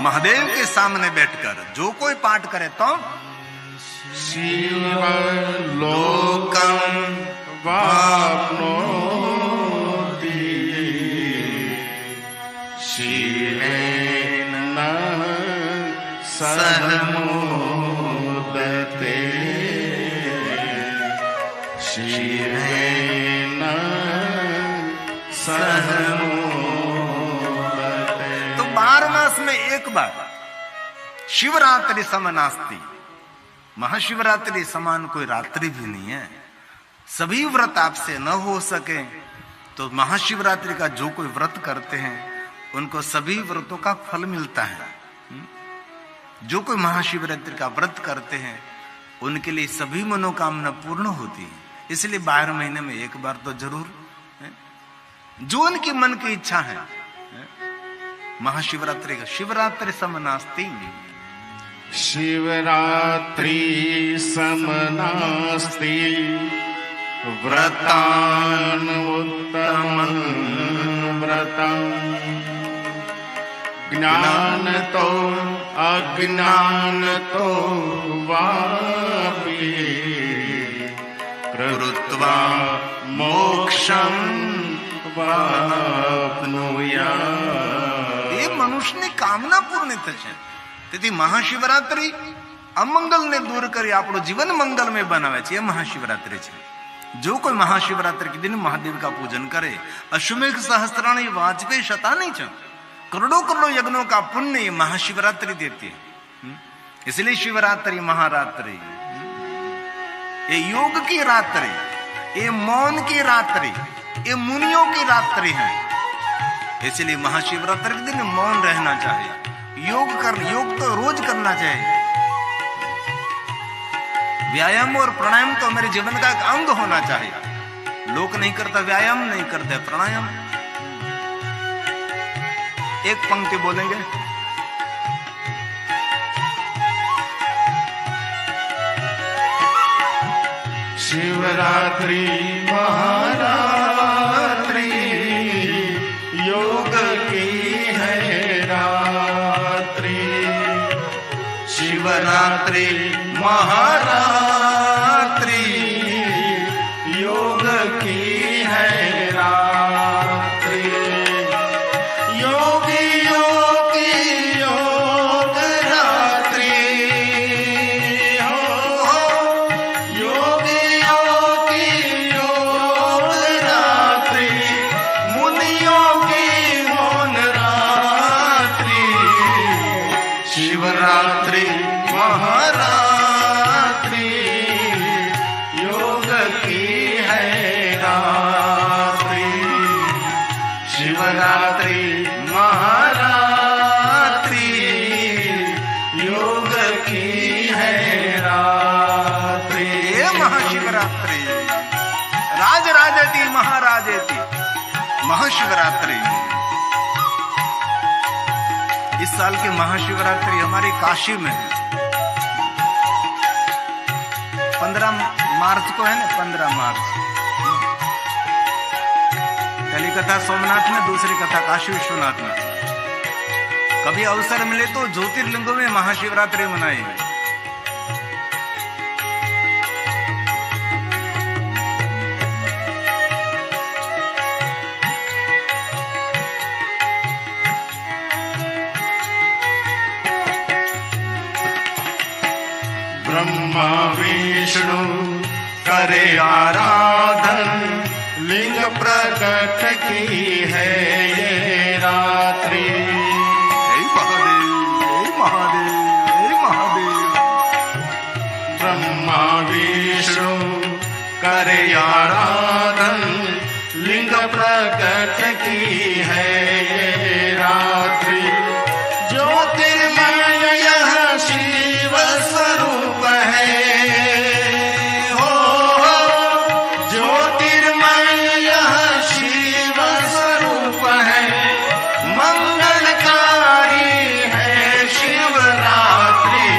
महादेव के सामने बैठकर जो कोई पाठ करे तो शिवलोकं वाप्नोति शिवेन सह मोदते शिवेन सह मोदते। तो 12 मास में एक बार शिवरात्रि समनास्ति। महाशिवरात्रि समान कोई रात्रि भी नहीं है। सभी व्रत आपसे न हो सके तो महाशिवरात्रि का जो कोई व्रत करते हैं उनको सभी व्रतों का फल मिलता है। जो कोई महाशिवरात्रि का व्रत करते हैं उनके लिए सभी मनोकामना पूर्ण होती है। इसलिए 12 महीने में एक बार तो जरूर जो उनकी मन की इच्छा है महाशिवरात्रि का, शिवरात्रि समनास्ति शिवरात्रि समनास्ति व्रतान् उत्तमं व्रतं ज्ञानतो अज्ञानतो वापि कृत्वा मोक्षं वाप्नुयात्। એ મનુષ્યની કામના પૂર્ણ થશે. તેથી મહાશિવરાત્રિ અમંગલને દૂર કરી આપણું જીવન મંગલમય બનાવે છે. એ મહાશિવરાત્રિ છે. जो कोई महाशिवरात्रि के दिन महादेव का पूजन करे, अश्वमेघ सहस्त्राणी वाजपेयी शतानी च करोड़ों करोड़ों यज्ञों का पुण्य ये महाशिवरात्रि देती है. इसलिए शिवरात्रि महारात्रि, ये योग की रात्रि, ये मौन की रात्रि, ये मुनियों की रात्रि है. इसलिए महाशिवरात्रि के दिन मौन रहना चाहिए. योग तो रोज करना चाहिए. व्यायाम और प्राणायाम तो मेरे जीवन का एक अंग होना चाहिए. लोग नहीं करता व्यायाम, नहीं करते प्राणायाम. एक पंक्ति बोलेंगे. शिवरात्रि महारात्रि योग की है रात्रि। शिवरात्रि महारात्रि योग की है रात्रि। योगियों की योग रात्रि हो, योगियों की योग रात्रि, मुनियों की मौन रात्रि। शिवरात्रि महारात्रि योग की है रात्रि। शिवरात्रि महारात्रि योग की है रात्रि। ये महाशिवरात्रि राज राजेति महाराजेति महाशिवरात्रि। इस साल की महाशिवरात्रि हमारी काशी में है. 15 मार्च को है ना, 15 मार्च. पहली कथा सोमनाथ में, दूसरी कथा काशी विश्वनाथ में. कभी अवसर मिले तो ज्योतिर्लिंगों में महाशिवरात्रि मनाएंगे. ब्रह्मा विष्णु करे आराधन, लिंग प्रकट की है ये रात्रि। जय महादेव, जय महादेव, जय महादेव. ब्रह्मा विष्णु करे आराधन, लिंग प्रकट की है ये रात्रि। ज्योतिर्मय यह शिव स्वरूप है हो, ज्योतिर्मय यह शिव स्वरूप है। मंगलकारी है शिवरात्रि।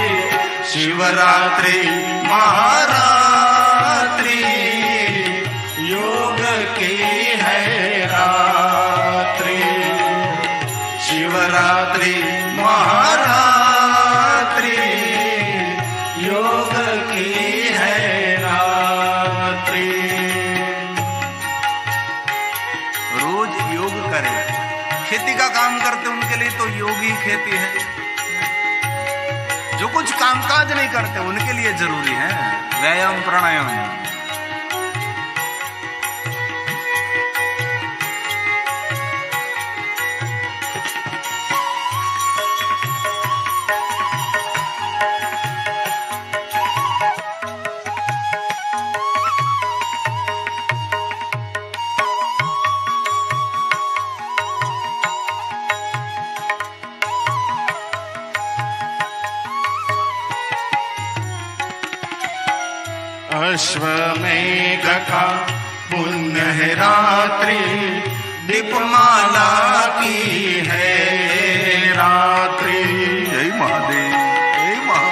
शिवरात्रि महारात्रि योग की है रात्रि। शिवरात्रि महारात्रि योग की है रात्रि। रोज योग करें. खेती का काम करते उनके लिए तो योग ही खेती है. जो कुछ कामकाज नहीं करते उनके लिए जरूरी है व्यायाम प्राणायाम. अश्वमेघ का पुण्य है रात्रि, दीपमाला की है रात्रि। जय महादेव, जय महादेव.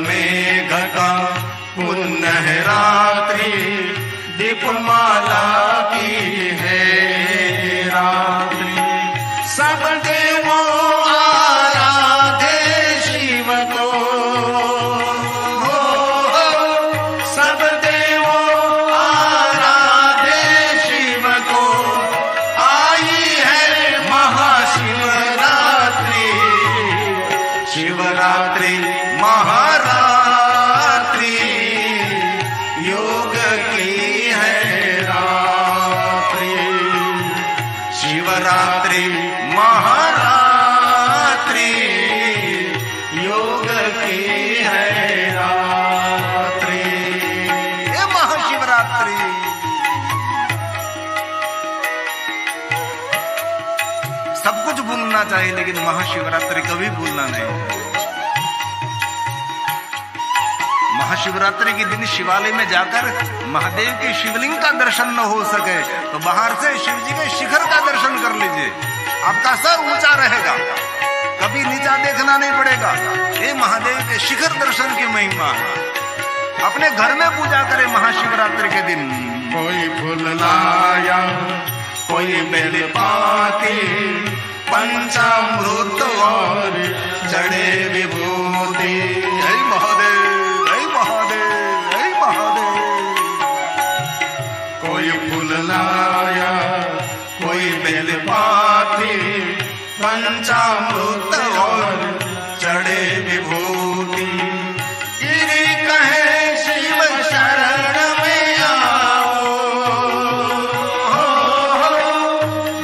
मेघ का पुण्य है रात्रि, दीपमाला की है रात्रि। सब देवों आराधे शिव को, सब देवों आराधे शिव को। आई है महाशिवरात्रि, शिवरात्रि महारात्रि, योग की है रात्रि। शिवरात्रि महारात्रि, योग की है रात्रि। ये महाशिवरात्रि सब कुछ भूलना चाहिए, लेकिन महाशिवरात्रि कभी भूलना नहीं। महाशिवरात्रि के दिन शिवालय में जाकर महादेव के शिवलिंग का दर्शन न हो सके तो बाहर से शिव जी के शिखर का दर्शन कर लीजिए, आपका सर ऊंचा रहेगा, कभी नीचा देखना नहीं पड़ेगा। ये महादेव के शिखर दर्शन की महिमा है। अपने घर में पूजा करें महाशिवरात्रि के दिन। कोई फूल लाया, कोई बेलपाती, पंचामृत और चढ़े विभूति। जय महादेव, जय महादेव, जय महादेव। कोई फूल लाया, कोई बेलपाती, पंचामृत और चढ़े विभूति। गिरी कहे शिव शरण में आओ,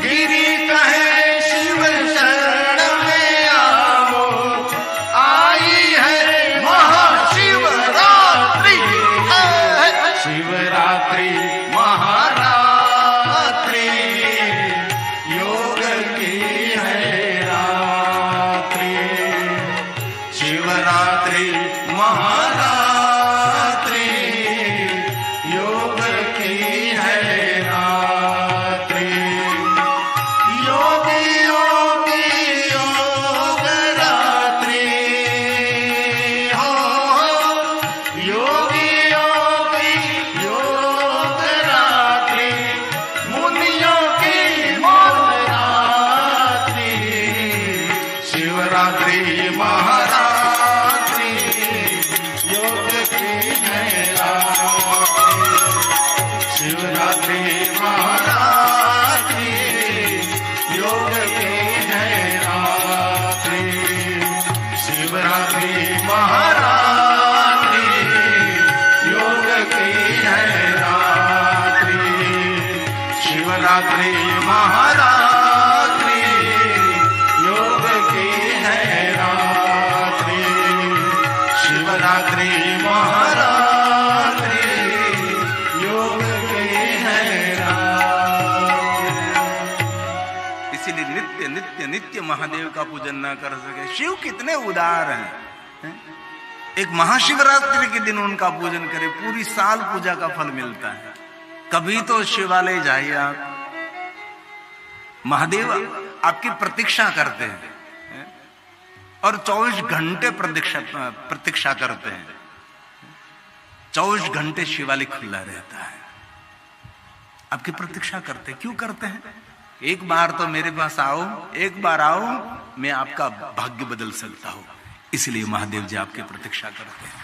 गिरी कहे शिव शरण में आओ। आई है महाशिवरात्रि, शिवरात्रि महारात्रि, योग की है रात्रि। शिवरात्रि महारात्रि, योग की है रात्रि। योगी योगी योग रात्रि हो, योगी योगी योग रात्रि, मुनियों की मौन रात्रि। शिवरात्रि महारात्रि, योग की है रात्रि। शिवरात्रि महारात्रि, योग की है रात्रि। शिवरात्रि महारात्रि, योग की है रात्रि। शिवरात्रि महारात्रि, योग की है रात्रि। शिवरात्रि महारात्रि, योग की है रात्रि। इसीलिए नित्य नित्य नित्य महादेव का पूजन ना कर सके। शिव कितने उदार हैं, हैं? एक महाशिवरात्रि के दिन उनका पूजन करें, पूरी साल पूजा का फल मिलता है। कभी तो शिवालय जाइए आप, महादेव आपकी प्रतीक्षा करते हैं, हैं? और 24 घंटे प्रतीक्षा करते हैं। 24 घंटे शिवालय खुला रहता है, आपकी प्रतीक्षा करते हैं। क्यों करते हैं? एक बार तो मेरे पास आओ, एक बार आओ, मैं आपका भाग्य बदल सकता हूं। इसलिए महादेव जी आपकी प्रतीक्षा करते हैं।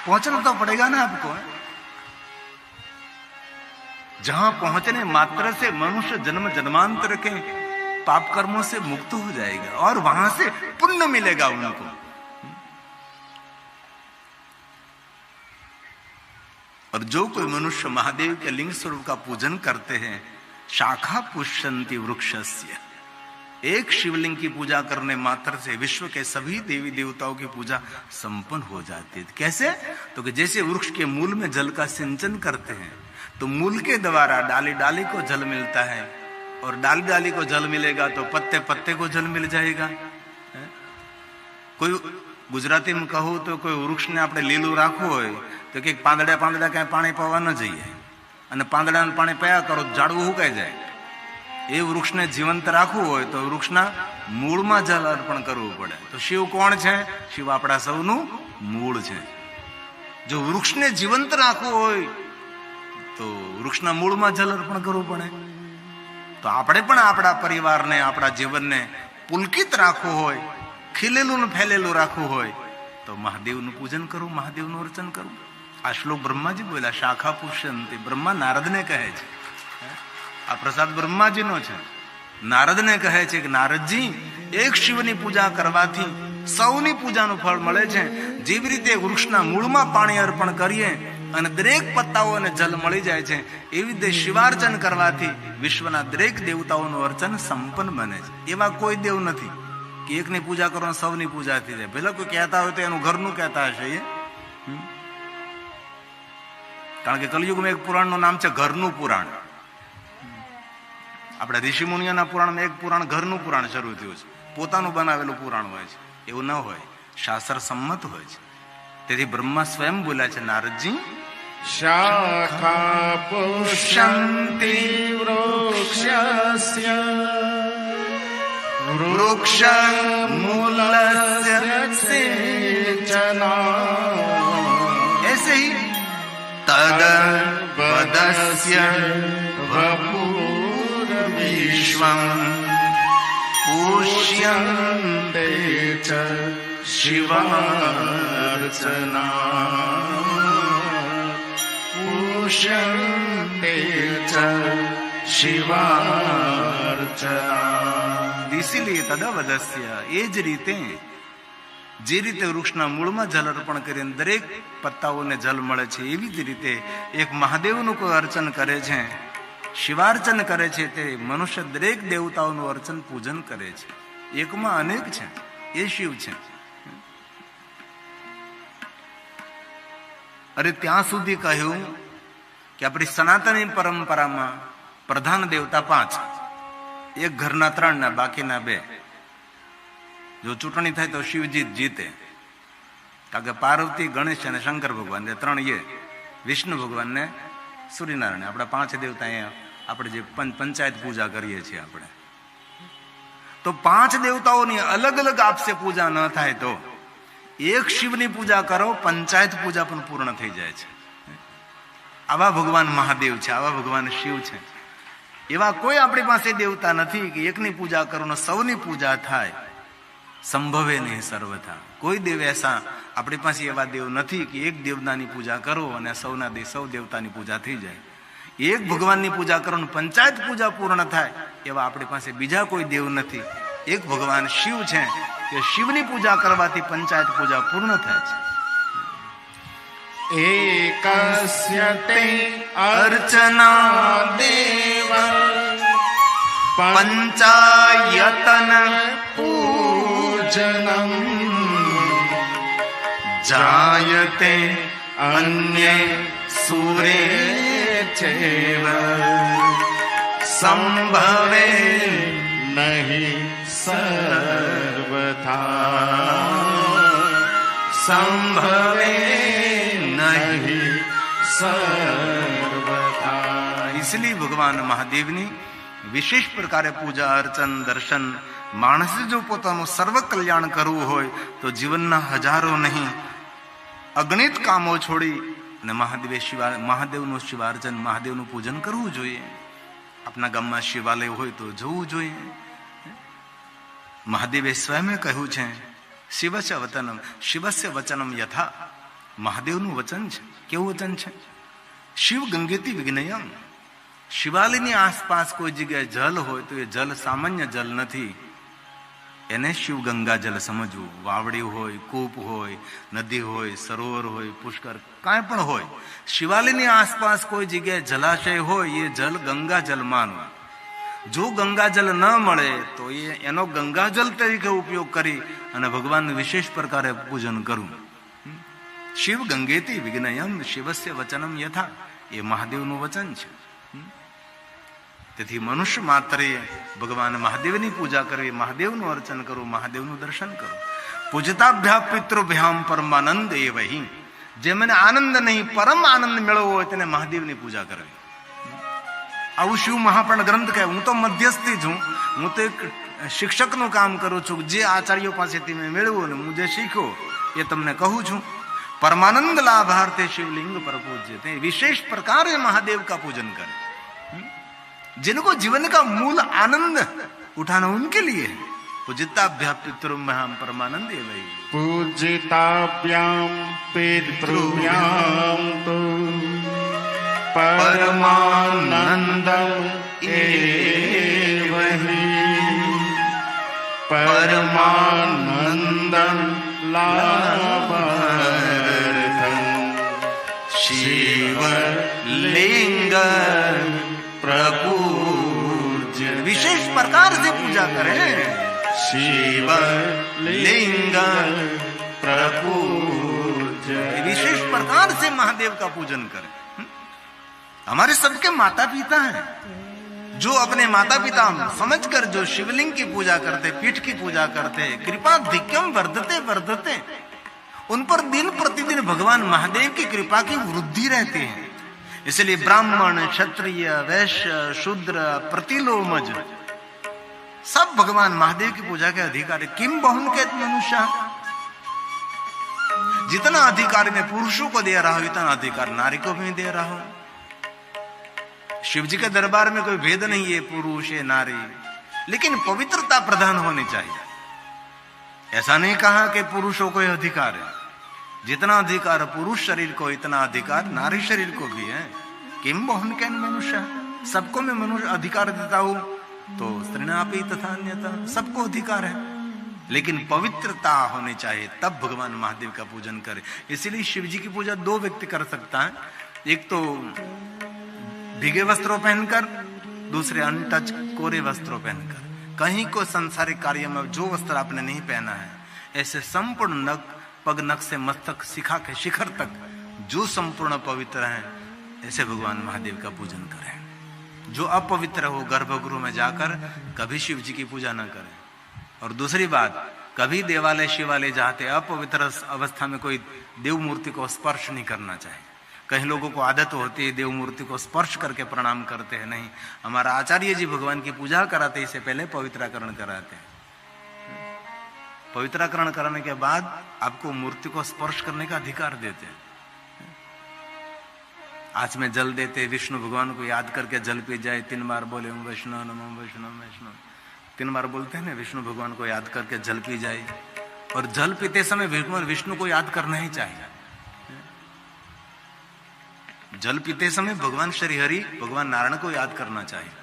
पहुंचना तो पड़ेगा ना आपको। जहां पहुंचने मात्र से मनुष्य जन्म जन्मांतर के पाप कर्मों से मुक्त हो जाएगा और वहां से पुण्य मिलेगा उनको। और जो कोई मनुष्य महादेव के लिंग स्वरूप का पूजन करते हैं, शाखा पुष्यन्ति वृक्षस्य, एक शिवलिंग की पूजा करने मात्र से विश्व के सभी देवी देवताओं की पूजा संपन्न हो जाती है। कैसे? तो कि जैसे वृक्ष के मूल में जल का सिंचन करते हैं तो मूल के द्वारा डाली डाली को जल मिलता है, और डाली डाली को जल मिलेगा तो पत्ते पत्ते को जल मिल जाएगा। कोई गुजराती में कहो तो कोई वृक्ष ने આપણે લીલું રાખવું હોય તો કે પાંદડા પાંદડા ક્યાં પાણી પાવા ન જઈએ, અને પાંદડાને પાણી પયા કરો ઝાડવું સુકાઈ જાય। એ વૃક્ષને જીવંત રાખવું હોય તો વૃક્ષના મૂળમાં જલ અર્પણ કરવું પડે. તો શિવ કોણ છે? શિવ આપણા સૌનું મૂળ છે. જો વૃક્ષને જીવંત રાખવું હોય તો વૃક્ષના મૂળમાં જલ અર્પણ કરવું પડે. તો આપણે પણ આપણા પરિવારને, આપણા જીવનને પુલકિત રાખવું હોય, ખીલેલું ને ફેલેલું રાખવું હોય તો મહાદેવનું પૂજન કરવું, મહાદેવનું અર્ચન કરવું. આ શ્લોક બ્રહ્માજી બોલ્યા, શાખા પુષ્યંતી. બ્રહ્મા નારદને કહે છે, આ પ્રસાદ બ્રહ્માજીનો છે. નારદને કહે છે કે નારદજી, એક શિવની પૂજા કરવાથી સૌની પૂજાનું ફળ મળે છે. જેવી રીતે વૃક્ષના મૂળમાં પાણી અર્પણ કરીએ અને દરેક પત્તાઓને જલ મળી જાય છે, એવી રીતે શિવાર્ચન કરવાથી વિશ્વના દરેક દેવતાઓનું અર્ચન સંપન્ન બને છે. એવા કોઈ દેવ નથી કે એકની પૂજા કરો સૌની પૂજા થઈ જાય. પેલા કોઈ કહેતા હોય તો એનું ઘરનું કહેતા હશે એ. કારણ કે કલયુગમાં એક પુરાણનું નામ છે ઘરનું પુરાણ. આપણે ઋષિ મુનિઓના પુરાણમાં એક પુરાણ ઘરનું પુરાણ શરૂ થયું છે. પોતાનું બનાવેલું પુરાણ હોય છે. એવું ન હોય, શાસ્ત્ર સંમત હોય છે. તેથી બ્રહ્મા સ્વયં બોલ્યા છે, નારદજી, શાખા પુષ્યંતિ વૃક્ષસ્ય વૃક્ષ મૂલસ્ય સેચના ऐसे ही तद वदस्य વપુર विश्वं પુષ્યન્તે ચ શિવાર્ચના પુષ્યન્તે ચ શિવાર્ચના. इसीलिए તદવદસ્ય, એ જ રીતે જે રીતે વૃક્ષના મૂળમાં જલ અર્પણ કરીને દરેક પત્તાઓને જલ મળે છે, એવી જ રીતે એક મહાદેવનું કોઈ અર્ચન કરે છે, શિવાર્ચન કરે છે, તે મનુષ્ય દરેક દેવતાઓનું અર્ચન પૂજન કરે છે. એકમાં અનેક છે, એ શિવ છે. અરે ત્યાં સુધી કહ્યું કે આપણી સનાતની પરંપરામાં પ્રધાન દેવતા 5, એક ઘરના 3 ના બાકીના 2. જો ચૂંટણી થાય તો શિવજી જીતે, કારણ કે પાર્વતી, ગણેશ અને શંકર ભગવાન એ 3 વિષ્ણુ ભગવાન ને સૂર્યનારાયણ, આપણા 5 દેવતા અહીંયા આપણે જે પંચાયત પૂજા કરીએ છીએ આપણે. તો 5 દેવતાઓની અલગ અલગ આપસે પૂજા ન થાય તો એક શિવની પૂજા કરો, પંચાયત પૂજા પણ પૂર્ણ થઈ જાય છે. આવા ભગવાન મહાદેવ છે, આવા ભગવાન શિવ છે. એવા કોઈ આપણી પાસે દેવતા નથી કે એકની પૂજા કરો ને સૌની પૂજા થાય. સંભવે નહીં સર્વથા. કોઈ દેવ એસા આપણી પાસે એવા દેવ નથી કે એક દેવતાની પૂજા કરો અને સૌ દેવતાની પૂજા થઈ જાય. એક ભગવાનની પૂજા કરો ને પંચાયત પૂજા પૂર્ણ થાય, એવા આપણી પાસે બીજા કોઈ દેવ નથી. એક ભગવાન શિવ છે કે શિવની પૂજા કરવાથી પંચાયત પૂજા પૂર્ણ થાય છે. એકસ્ય તે અર્ચના દેવ પંચાયતન પૂજનમ જાયતે અન્ય સૂરે ચેવ સંભવે નહીં સર્વથા સંભવે નહીં સર્વથા. इसलिए ભગવાન મહાદેવની વિશેષ પ્રકારે પૂજા, અર્ચન, દર્શન માણસે જો પોતાનું સર્વ કલ્યાણ કરવું હોય તો જીવનના હજારો નહીં અગણિત કામો છોડી અને મહાદેવનું શિવાર્ચન, મહાદેવનું પૂજન કરવું જોઈએ. આપના ગામમાં શિવાલય હોય તો જવું જોઈએ. મહાદેવે સ્વયં કહ્યું છે, શિવસ્ય વચનમ, શિવસ્ય વચનમ યથા. મહાદેવનું વચન છે. કેવું વચન છે? શિવ ગંગેતી વિઘ્નયમ. શિવાલયની આસપાસ કોઈ જગ્યાએ જલ હોય તો એ જલ સામાન્ય જલ નથી, એને શિવ ગંગા જલ સમજવું. વાવડી હોય, કૂપ હોય, નદી હોય, સરોવર હોય, પુષ્કર કાંઈ પણ હોય, શિવાલયની આસપાસ કોઈ જગ્યાએ જલાશય હોય એ જલ ગંગા જલ માનવું. જો ગંગા જલ ન મળે તો એનો ગંગા જલ તરીકે ઉપયોગ કરી અને ભગવાનનું વિશેષ પ્રકારે પૂજન કરવું. શિવ ગંગેતી વિઘ્નયમ શિવસ્ય વચનમ યથા. એ મહાદેવનું વચન છે. તેથી મનુષ્ય માત્રે ભગવાન મહાદેવની પૂજા કરવી, મહાદેવનું અર્ચન કરવું, મહાદેવનું દર્શન કરવું. પૂજતાભ્યા પિતૃભ્યામ પરમાનંદ એ વહી. જેમને આનંદ નહીં, પરમ આનંદ મેળવવો હોય તેને મહાદેવની પૂજા કરવી. આવું શિવ મહાપણ ગ્રંથ કહે. હું તો મધ્યસ્થી છું, હું તો એક શિક્ષકનું કામ કરું છું. જે આચાર્યો પાસેથી મેં મેળવ્યું ને હું જે શીખ્યો એ તમને કહું છું. परमानंद लाभार्थे शिवलिंग पर पूज्यते. विशेष प्रकार से महादेव का पूजन करें. जिनको जीवन का मूल आनंद उठाना उनके लिए है. पूजिताभ्याम पितृभ्याम परमानंद वही. पूजिताभ्याम पितृभ्याम तो परमानंदम एवहि. परमानंदम लाभार्थम शिवलिंग प्रपूज्य. विशेष प्रकार से पूजा करें. शिवलिंग प्रपूज्य. विशेष प्रकार से महादेव का पूजन करें. हमारे सबके माता पिता हैं जो अपने माता पिता समझकर जो शिवलिंग की पूजा करते, पीठ की पूजा करते, कृपाधिक्यम वर्धते वर्धते, उन पर दिन प्रतिदिन भगवान महादेव की कृपा की वृद्धि रहती है. इसलिए ब्राह्मण, क्षत्रिय, वैश्य, शूद्र, प्रतिलोमज सब भगवान महादेव की पूजा के अधिकारी. किम बहुन के मनुष्य. जितना अधिकार मैं पुरुषों को दे रहा हूं इतना अधिकार नारी को भी दे रहा हूं. शिव जी के दरबार में कोई भेद नहीं है पुरुष है नारी, लेकिन पवित्रता प्रधान होनी चाहिए. ऐसा नहीं कहा कि पुरुषों को अधिकार है. जितना अधिकार पुरुष शरीर को इतना अधिकार नारी शरीर को भी है. किम बहुन के मनुष्य. सबको मैं मनुष्य अधिकार देता हूं तो स्त्रीणापि तथा अन्यथा सबको अधिकार है, लेकिन पवित्रता होनी चाहिए तब भगवान महादेव का पूजन करें. इसीलिए शिव जी की पूजा दो व्यक्ति कर सकता है. एक तो भीगे वस्त्रों पहनकर, दूसरे अनटच कोरे वस्त्रों पहनकर. कहीं को सांसारिक कार्य में जो वस्त्र आपने नहीं पहना है ऐसे संपूर्ण नख पग नख से मस्तक शिखा के शिखर तक जो संपूर्ण पवित्र हैं ऐसे भगवान महादेव का पूजन करें. जो अपवित्र हो गर्भगृह में जाकर कभी शिव जी की पूजा न करें. और दूसरी बात, कभी देवालय शिवालय जाते अपवित्र अवस्था में कोई देव मूर्ति को स्पर्श नहीं करना चाहिए. कई लोगों को आदत होती है देव मूर्ति को स्पर्श करके प्रणाम करते हैं. नहीं, हमारा आचार्य जी भगवान की पूजा कराते इससे पहले पवित्राकरण कराते हैं. पवित्राकरण कराने के बाद आपको मूर्ति को स्पर्श करने का अधिकार देते हैं. आज में जल देते, विष्णु भगवान को याद करके जल पी जाए. 3 बार बोले ओम वैष्णव नमो वैष्णव वैष्णव. 3 बार बोलते हैं ना, विष्णु भगवान को याद करके जल पी जाए. और जल पीते समय भगवान विष्णु को याद करना ही चाहिए. जल पीते समय भगवान श्री हरि भगवान नारायण को याद करना चाहिए.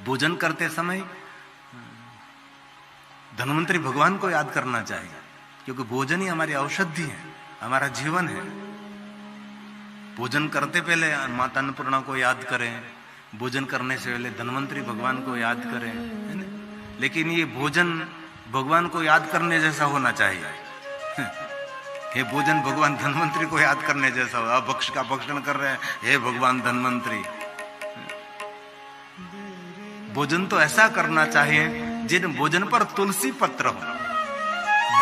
भोजन करते समय धन्वंतरी भगवान को याद करना चाहिए, क्योंकि भोजन ही हमारी औषधि है, हमारा जीवन है. भोजन करते पहले माता अन्नपूर्णा को याद करें, भोजन करने से पहले धन्वंतरी भगवान को याद करें. लेकिन ये भोजन भगवान को याद करने जैसा होना चाहिए. हे भोजन भगवान धन्वंतरी को याद करने जैसा हो. आप भक्ष का भक्षण कर रहे हैं, हे भगवान धन्वंतरी. भोजन तो ऐसा करना चाहिए जिन भोजन पर तुलसी पत्र हो.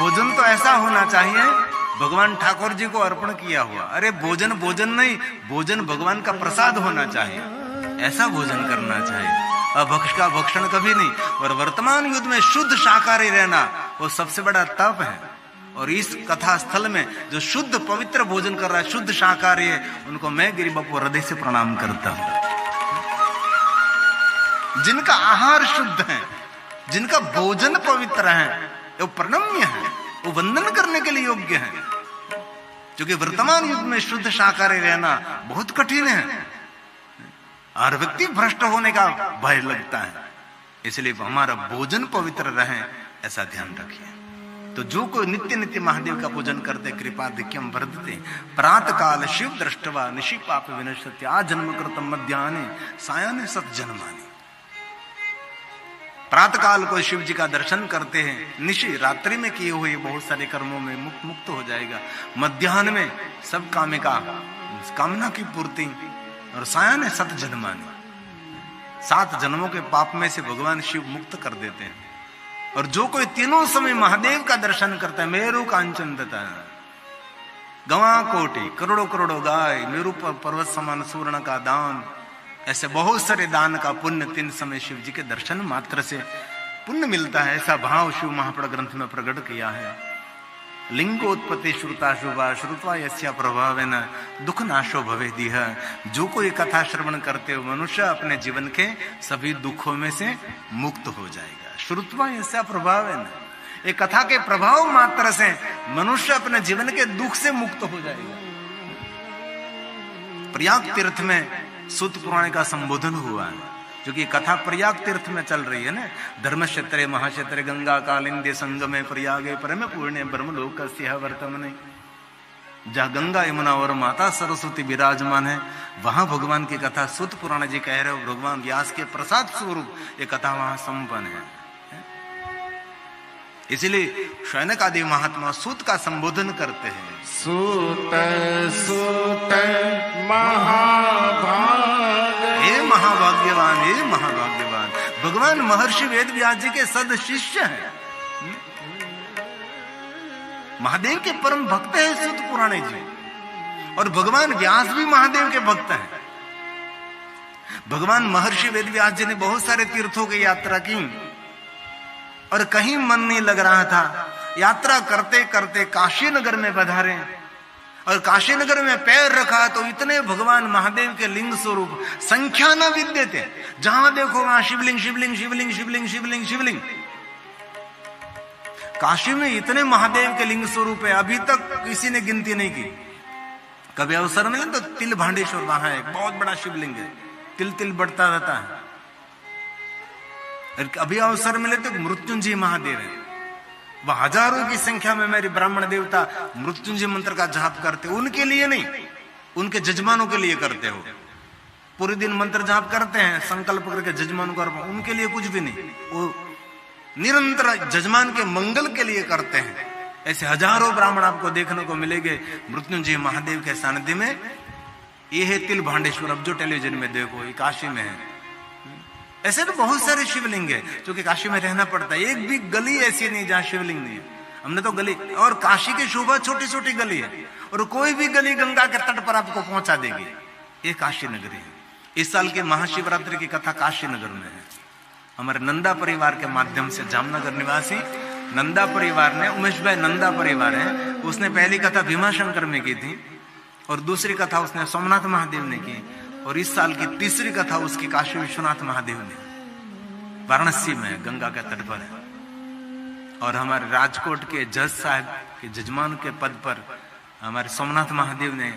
भोजन तो ऐसा होना चाहिए भगवान ठाकुर जी को अर्पण किया हुआ. अरे भोजन भोजन नहीं, भोजन भगवान का प्रसाद होना चाहिए. ऐसा भोजन करना चाहिए. अभक्ष का भक्षण कभी नहीं. और वर्तमान युग में शुद्ध शाकाहारी रहना वो सबसे बड़ा तप है. और इस कथा स्थल में जो शुद्ध पवित्र भोजन कर रहा है, शुद्ध शाकाहारी है, उनको मैं गिरि बापू हृदय से प्रणाम करता हूं. जिनका आहार शुद्ध है, जिनका भोजन पवित्र है, वो प्रणम्य है, वो वंदन करने के लिए योग्य है. क्योंकि वर्तमान युग में शुद्ध शाकाहारी रहना बहुत कठिन है. हर व्यक्ति भ्रष्ट होने का भय लगता है. इसलिए हमारा भोजन पवित्र रहे ऐसा ध्यान रखिए. तो जो कोई नित्य नित्य महादेव का पूजन करते कृपाधिक्यम वर्धते. प्रातः काल शिव दृष्टवा निशि पाप विनश्यति. आ जन्म कृतम मध्याह्ने सायाह्ने सत जन्मानि. प्रातः काल को शिव जी का दर्शन करते हैं, निशि रात्रि में किए हुए बहुत सारे कर्मों में मुक्त हो जाएगा. मध्याह्न में सब कामना की पूर्ति. और सायाह्ने सत जन्मानि. 7 जन्मों के पाप में से भगवान शिव मुक्त कर देते हैं. और जो कोई तीनों समय महादेव का दर्शन करता है, मेरु कांचन दता, गवा कोटि करोड़ों करोड़ों गाय, मेरु पर्वत समान सुवर्ण का दान, ऐसे बहुत सारे दान का पुण्य 3 समय शिव जी के दर्शन मात्र से पुण्य मिलता है, ऐसा भाव शिव महापुराण ग्रंथ में प्रकट किया है। लिंगोत्पत्ति श्रुता शुभा श्रुत्वा यस्या प्रभावेन दुख नाशो भवेदिह। जो कोई कथा श्रवण करते हो मनुष्य अपने जीवन के सभी दुखों में से मुक्त हो जाएगा। श्रुत्वा यस्या प्रभावेन, एक कथा के प्रभाव मात्र से मनुष्य अपने जीवन के दुख से मुक्त हो जाएगा। प्रयाग तीर्थ में सूत पुराण का संबोधन हुआ है, जो कि कथा प्रयाग तीर्थ में चल रही है ना। धर्म क्षेत्रे महाक्षेत्रे गंगा कालिंदे संगमे प्रयागे परम पूर्णे ब्रह्मलोकस्य वर्तमने। जहाँ गंगा यमुना और माता सरस्वती विराजमान है, वहां भगवान की कथा सूत पुराण जी कह रहे हो, भगवान व्यास के प्रसाद स्वरूप ये कथा वहां संपन्न है। इसलिए शौनक आदि महात्मा सूत का संबोधन करते हैं। सूत सूत महाभाग, हे महाभाग्यवान, हे महाभाग्यवान। भगवान महर्षि वेद व्यास जी के सद शिष्य हैं। महादेव के परम भक्त हैं सूत पुराणे जी, और भगवान व्यास भी महादेव के भक्त हैं। भगवान महर्षि वेद व्यास जी ने बहुत सारे तीर्थों की यात्रा की और कहीं मन नहीं लग रहा था। यात्रा करते करते काशी नगर में पधारे और काशी नगर में पैर रखा तो इतने भगवान महादेव के लिंग स्वरूप संख्या न विद्य थे। जहां देखो वहां शिवलिंग शिवलिंग शिवलिंग शिवलिंग शिवलिंग शिवलिंग। काशी में इतने महादेव के लिंग स्वरूप है, अभी तक किसी ने गिनती नहीं की। कभी अवसर मिले तो तिल भांडेश्वर वहां एक बहुत बड़ा शिवलिंग है, तिल तिल बढ़ता रहता है। अभी अवसर मिले तो मृत्युंजय महादेव है, वह हजारों की संख्या में मेरे ब्राह्मण देवता मृत्युंजय मंत्र का जाप करते। उनके लिए नहीं, उनके जजमानों के लिए करते हो। पूरे दिन मंत्र जाप करते हैं, संकल्प करके जजमान को, उनके लिए कुछ भी नहीं, वो निरंतर जजमान के मंगल के लिए करते हैं। ऐसे हजारों ब्राह्मण आपको देखने को मिलेंगे मृत्युंजय महादेव के सानिध्य में। ये है तिल भांडेश्वर, अब जो टेलीविजन में देखो ये काशी में है। ऐसे तो बहुत सारे शिवलिंग है, जो कि काशी में रहना पड़ता है। एक भी गली ऐसी नहीं जहां शिवलिंग नहीं है। हमने तो गली, और काशी की शोभा छोटी छोटी गली है, और कोई भी गली गंगा के तट पर आपको पहुंचा देगी। ये काशी नगरी है। इस साल की महाशिवरात्रि की कथा काशी नगर में है। हमारे नंदा परिवार के माध्यम से जामनगर निवासी नंदा परिवार ने, उमेश भाई नंदा परिवार है, उसने पहली कथा भीमाशंकर में की थी और दूसरी कथा उसने सोमनाथ महादेव ने की, और इस साल की तीसरी कथा उसकी काशी विश्वनाथ महादेव ने वाराणसी में गंगा के तट पर है। और हमारे राजकोट के जज साहब के जजमान के पद पर हमारे सोमनाथ महादेव ने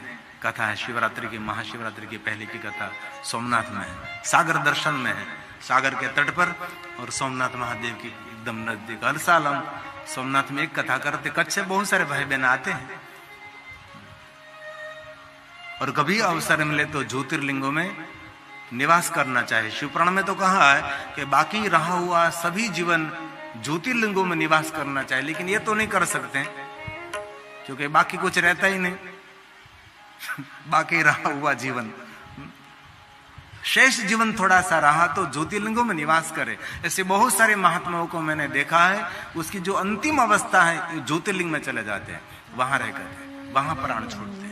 कथा है। शिवरात्रि की, महाशिवरात्रि की पहले की कथा सोमनाथ में है, सागर दर्शन में है, सागर के तट पर, और सोमनाथ महादेव की एकदम नजदीक। हर साल हम सोमनाथ में एक कथा करते। कच्छ से बहुत सारे भाई बहन आते हैं, और कभी अवसर मिले तो ज्योतिर्लिंगों में निवास करना चाहिए। शिवपुराण में तो कहा है कि बाकी रहा हुआ सभी जीवन ज्योतिर्लिंगों में निवास करना चाहिए, लेकिन ये तो नहीं कर सकते क्योंकि बाकी कुछ रहता ही नहीं। बाकी रहा हुआ जीवन, शेष जीवन थोड़ा सा रहा तो ज्योतिर्लिंगों में निवास करे। ऐसे बहुत सारे महात्माओं को मैंने देखा है, उसकी जो अंतिम अवस्था है ज्योतिर्लिंग में चले जाते हैं, वहां रहकर वहां प्राण छोड़ते हैं।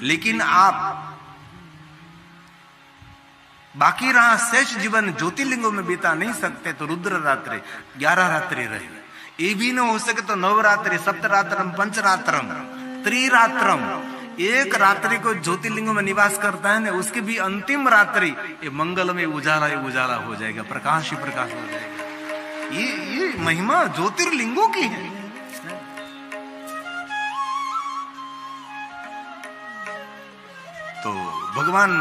लेकिन आप बाकी रहा शेष जीवन ज्योतिर्लिंगों में बिता नहीं सकते तो रुद्र रात्रि 11 रात्रि रहे। ये भी न हो सके तो नवरात्रि, सप्तरात्रम, पंचरात्रम, त्रिरात्रम, एक रात्रि को ज्योतिर्लिंगों में निवास करता है ना, उसकी भी अंतिम रात्रि ये मंगल में उजाला ही उजाला हो जाएगा, प्रकाश ही प्रकाश हो जाएगा। ये महिमा ज्योतिर्लिंगों की है। तो भगवान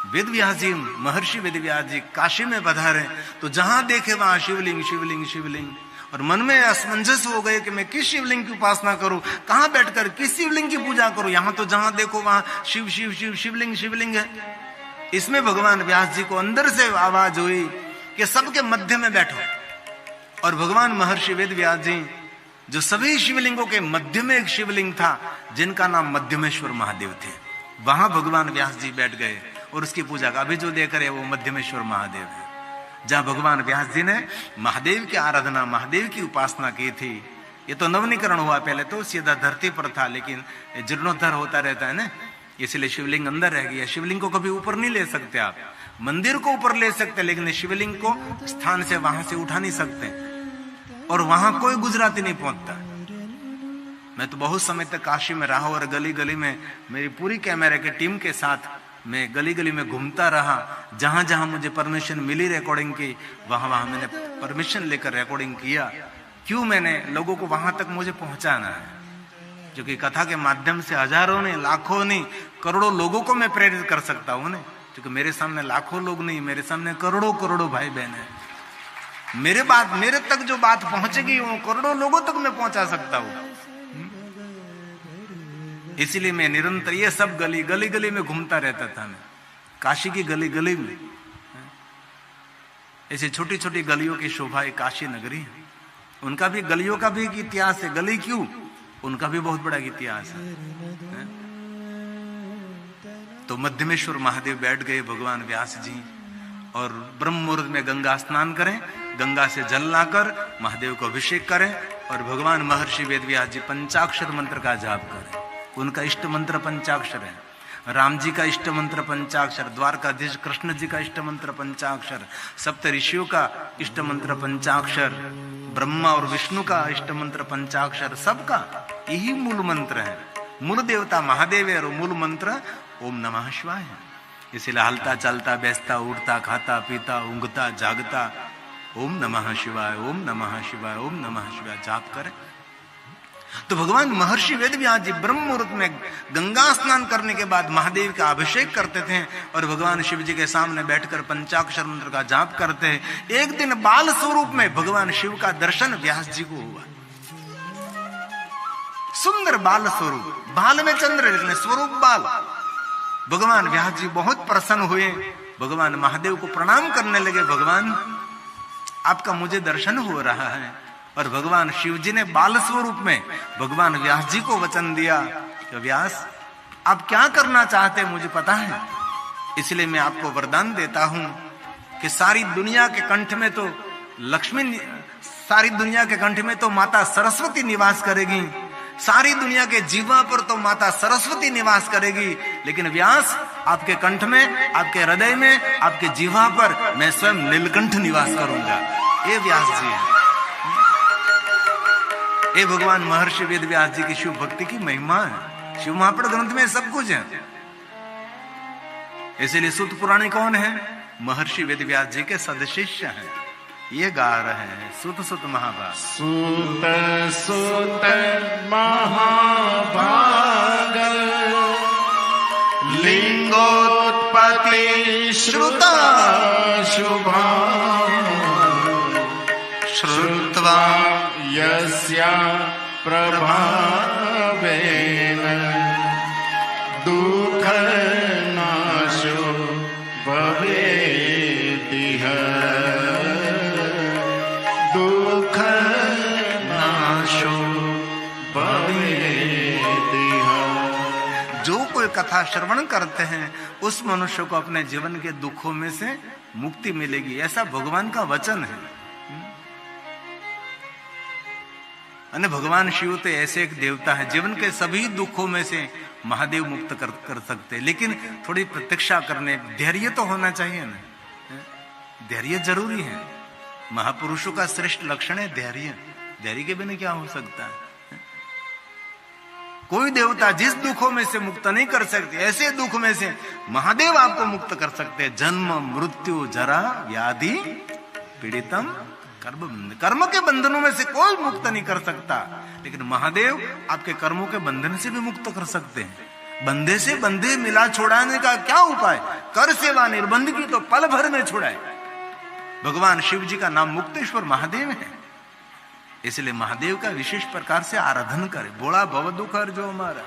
वेदव्यास जी, महर्षि वेदव्यास जी काशी में पधारे तो जहां देखे वहां शिवलिंग शिवलिंग शिवलिंग, और मन में असमंजस हो गए कि मैं किस शिवलिंग की उपासना करूं, कहां बैठकर किस शिवलिंग की पूजा करूं। यहां तो जहां देखो वहां शिव शिव शिव शिवलिंग शिवलिंग है। इसमें भगवान व्यास जी को अंदर से आवाज हुई कि सबके मध्य में बैठो। और भगवान महर्षि वेदव्यास जी जो सभी शिवलिंगों के मध्य में एक शिवलिंग था जिनका नाम मध्यमेश्वर महादेव थे, वहां भगवान व्यास जी बैठ गए और उसकी पूजा का। अभी जो देख रहे वो मध्यमेश्वर महादेव है, जहां भगवान व्यास जी ने महादेव की आराधना, महादेव की उपासना की थी। ये तो नवनीकरण हुआ, पहले तो सीधा धरती पर था, लेकिन जीर्णोद्धार होता रहता है ना। इसलिए शिवलिंग अंदर रह गया। शिवलिंग को कभी ऊपर नहीं ले सकते आप, मंदिर को ऊपर ले सकते, लेकिन शिवलिंग को स्थान से वहां से उठा नहीं सकते, और वहां कोई गुजराती नहीं पहुंचता। मैं तो बहुत समय तक काशी में रहा और गली गली में मेरी पूरी कैमरे की टीम के साथ मैं गली गली में घूमता रहा। जहां जहां मुझे परमिशन मिली रिकॉर्डिंग की, वहां वहां मैंने परमिशन लेकर रिकॉर्डिंग किया। क्यों? मैंने लोगों को वहां तक मुझे पहुंचाना है, क्योंकि कथा के माध्यम से हजारों नहीं, लाखों नहीं, करोड़ों लोगों को मैं प्रेरित कर सकता हूं ना। क्योंकि मेरे सामने लाखों लोग नहीं, मेरे सामने करोड़ों करोड़ों भाई बहन है। मेरे तक जो बात पहुंचेगी वो करोड़ों लोगों तक मैं पहुंचा सकता हूं। इसीलिए मैं निरंतर ये सब गली गली गली में घूमता रहता था। मैं काशी की गली गली में, ऐसी छोटी छोटी गलियों की शोभा एक काशी नगरी है। उनका भी, गलियों का भी एक इतिहास है। गली क्यों? उनका भी बहुत बड़ा इतिहास है। तो मध्यमेश्वर महादेव बैठ गए भगवान व्यास जी, और ब्रह्म मुहूर्त में गंगा स्नान करें, गंगा से जल लाकर महादेव को अभिषेक करें, और भगवान महर्षि वेदव्यास जी पंचाक्षर मंत्र का जाप करें। उनका इष्ट मंत्र पंचाक्षर है। राम जी का इष्ट मंत्र पंचाक्षर, द्वारकाधीश कृष्ण जी का इष्ट मंत्र पंचाक्षर, सप्त ऋषियों का इष्ट मंत्र पंचाक्षर, ब्रह्मा और विष्णु का इष्ट मंत्र पंचाक्षर, सबका यही मूल मंत्र है। मूल देवता महादेव है और मूल मंत्र ओम नमः शिवाय है। इसीलिए हलता चलता बैसता उठता खाता पीता ऊँघता जागता ओम नमः शिवाय, ओम नमः शिवाय, ओम नमः शिवाय जाप करें। तो भगवान महर्षि वेदव्यास जी ब्रह्म मुहूर्त में गंगा स्नान करने के बाद महादेव का अभिषेक करते थे और भगवान शिव जी के सामने बैठकर पंचाक्षर मंत्र का जाप करते हैं। एक दिन बाल स्वरूप में भगवान शिव का दर्शन व्यास जी को हुआ। सुंदर बाल स्वरूप, बाल में चंद्र लेकिन स्वरूप बाल। भगवान व्यास जी बहुत प्रसन्न हुए, भगवान महादेव को प्रणाम करने लगे। भगवान, आपका मुझे दर्शन हो रहा है। और भगवान शिव जी ने बाल स्वरूप में भगवान व्यास जी को वचन दिया कि व्यास, आप क्या करना चाहते हैं मुझे पता है, इसलिए मैं आपको वरदान देता हूं कि सारी दुनिया के कंठ में तो लक्ष्मी, सारी दुनिया के कंठ में तो माता सरस्वती निवास करेगी, सारी दुनिया के जीवा पर तो माता सरस्वती निवास करेगी, लेकिन व्यास, आपके कंठ में, आपके हृदय में, आपके जीवा पर मैं स्वयं नीलकंठ निवास करूंगा। ये व्यास जी है। ये भगवान महर्षि वेदव्यास जी की शिव भक्ति की महिमा है। शिव महापुराण ग्रंथ में सब कुछ है। इसीलिए सूत पुराणी कौन है? महर्षि वेदव्यास जी के सदशिष्य हैं। ये गा रहे हैं सूत सूत महाभाग। सूत सूत महाभाग लिंगोत्पत्ति श्रुता शुभा श्रुत्वा यस्या प्रभावेन दुःख नाशो भवेतिह दुःख नाशो भवेतिह। जो कोई कथा श्रवण करते हैं उस मनुष्य को अपने जीवन के दुखों में से मुक्ति मिलेगी, ऐसा भगवान का वचन है। अने भगवान शिव तो ऐसे एक देवता है, जीवन के सभी दुखों में से महादेव मुक्त कर सकते हैं, लेकिन थोड़ी प्रतीक्षा करने, धैर्य तो होना चाहिए ना। धैर्य जरूरी है। महापुरुषों का श्रेष्ठ लक्षण है धैर्य। धैर्य के बिना क्या हो सकता है? कोई देवता जिस दुखों में से मुक्त नहीं कर सकते, ऐसे दुख में से महादेव आपको मुक्त कर सकते हैं। जन्म मृत्यु जरा व्याधि पीड़ितम कर्म के बंधनों में से कोई मुक्त नहीं कर सकता, लेकिन महादेव आपके कर्मों के बंधन से भी मुक्त कर सकते हैं। बंधे से बंधे मिला छोड़ाने का क्या उपाय? कर सेवा निर्बंध की तो पल भर में छुड़ाए। भगवान शिव जी का नाम मुक्तेश्वर महादेव है, इसलिए महादेव का विशेष प्रकार से आराधन करें। बोला भव दुख हर जो हमारा।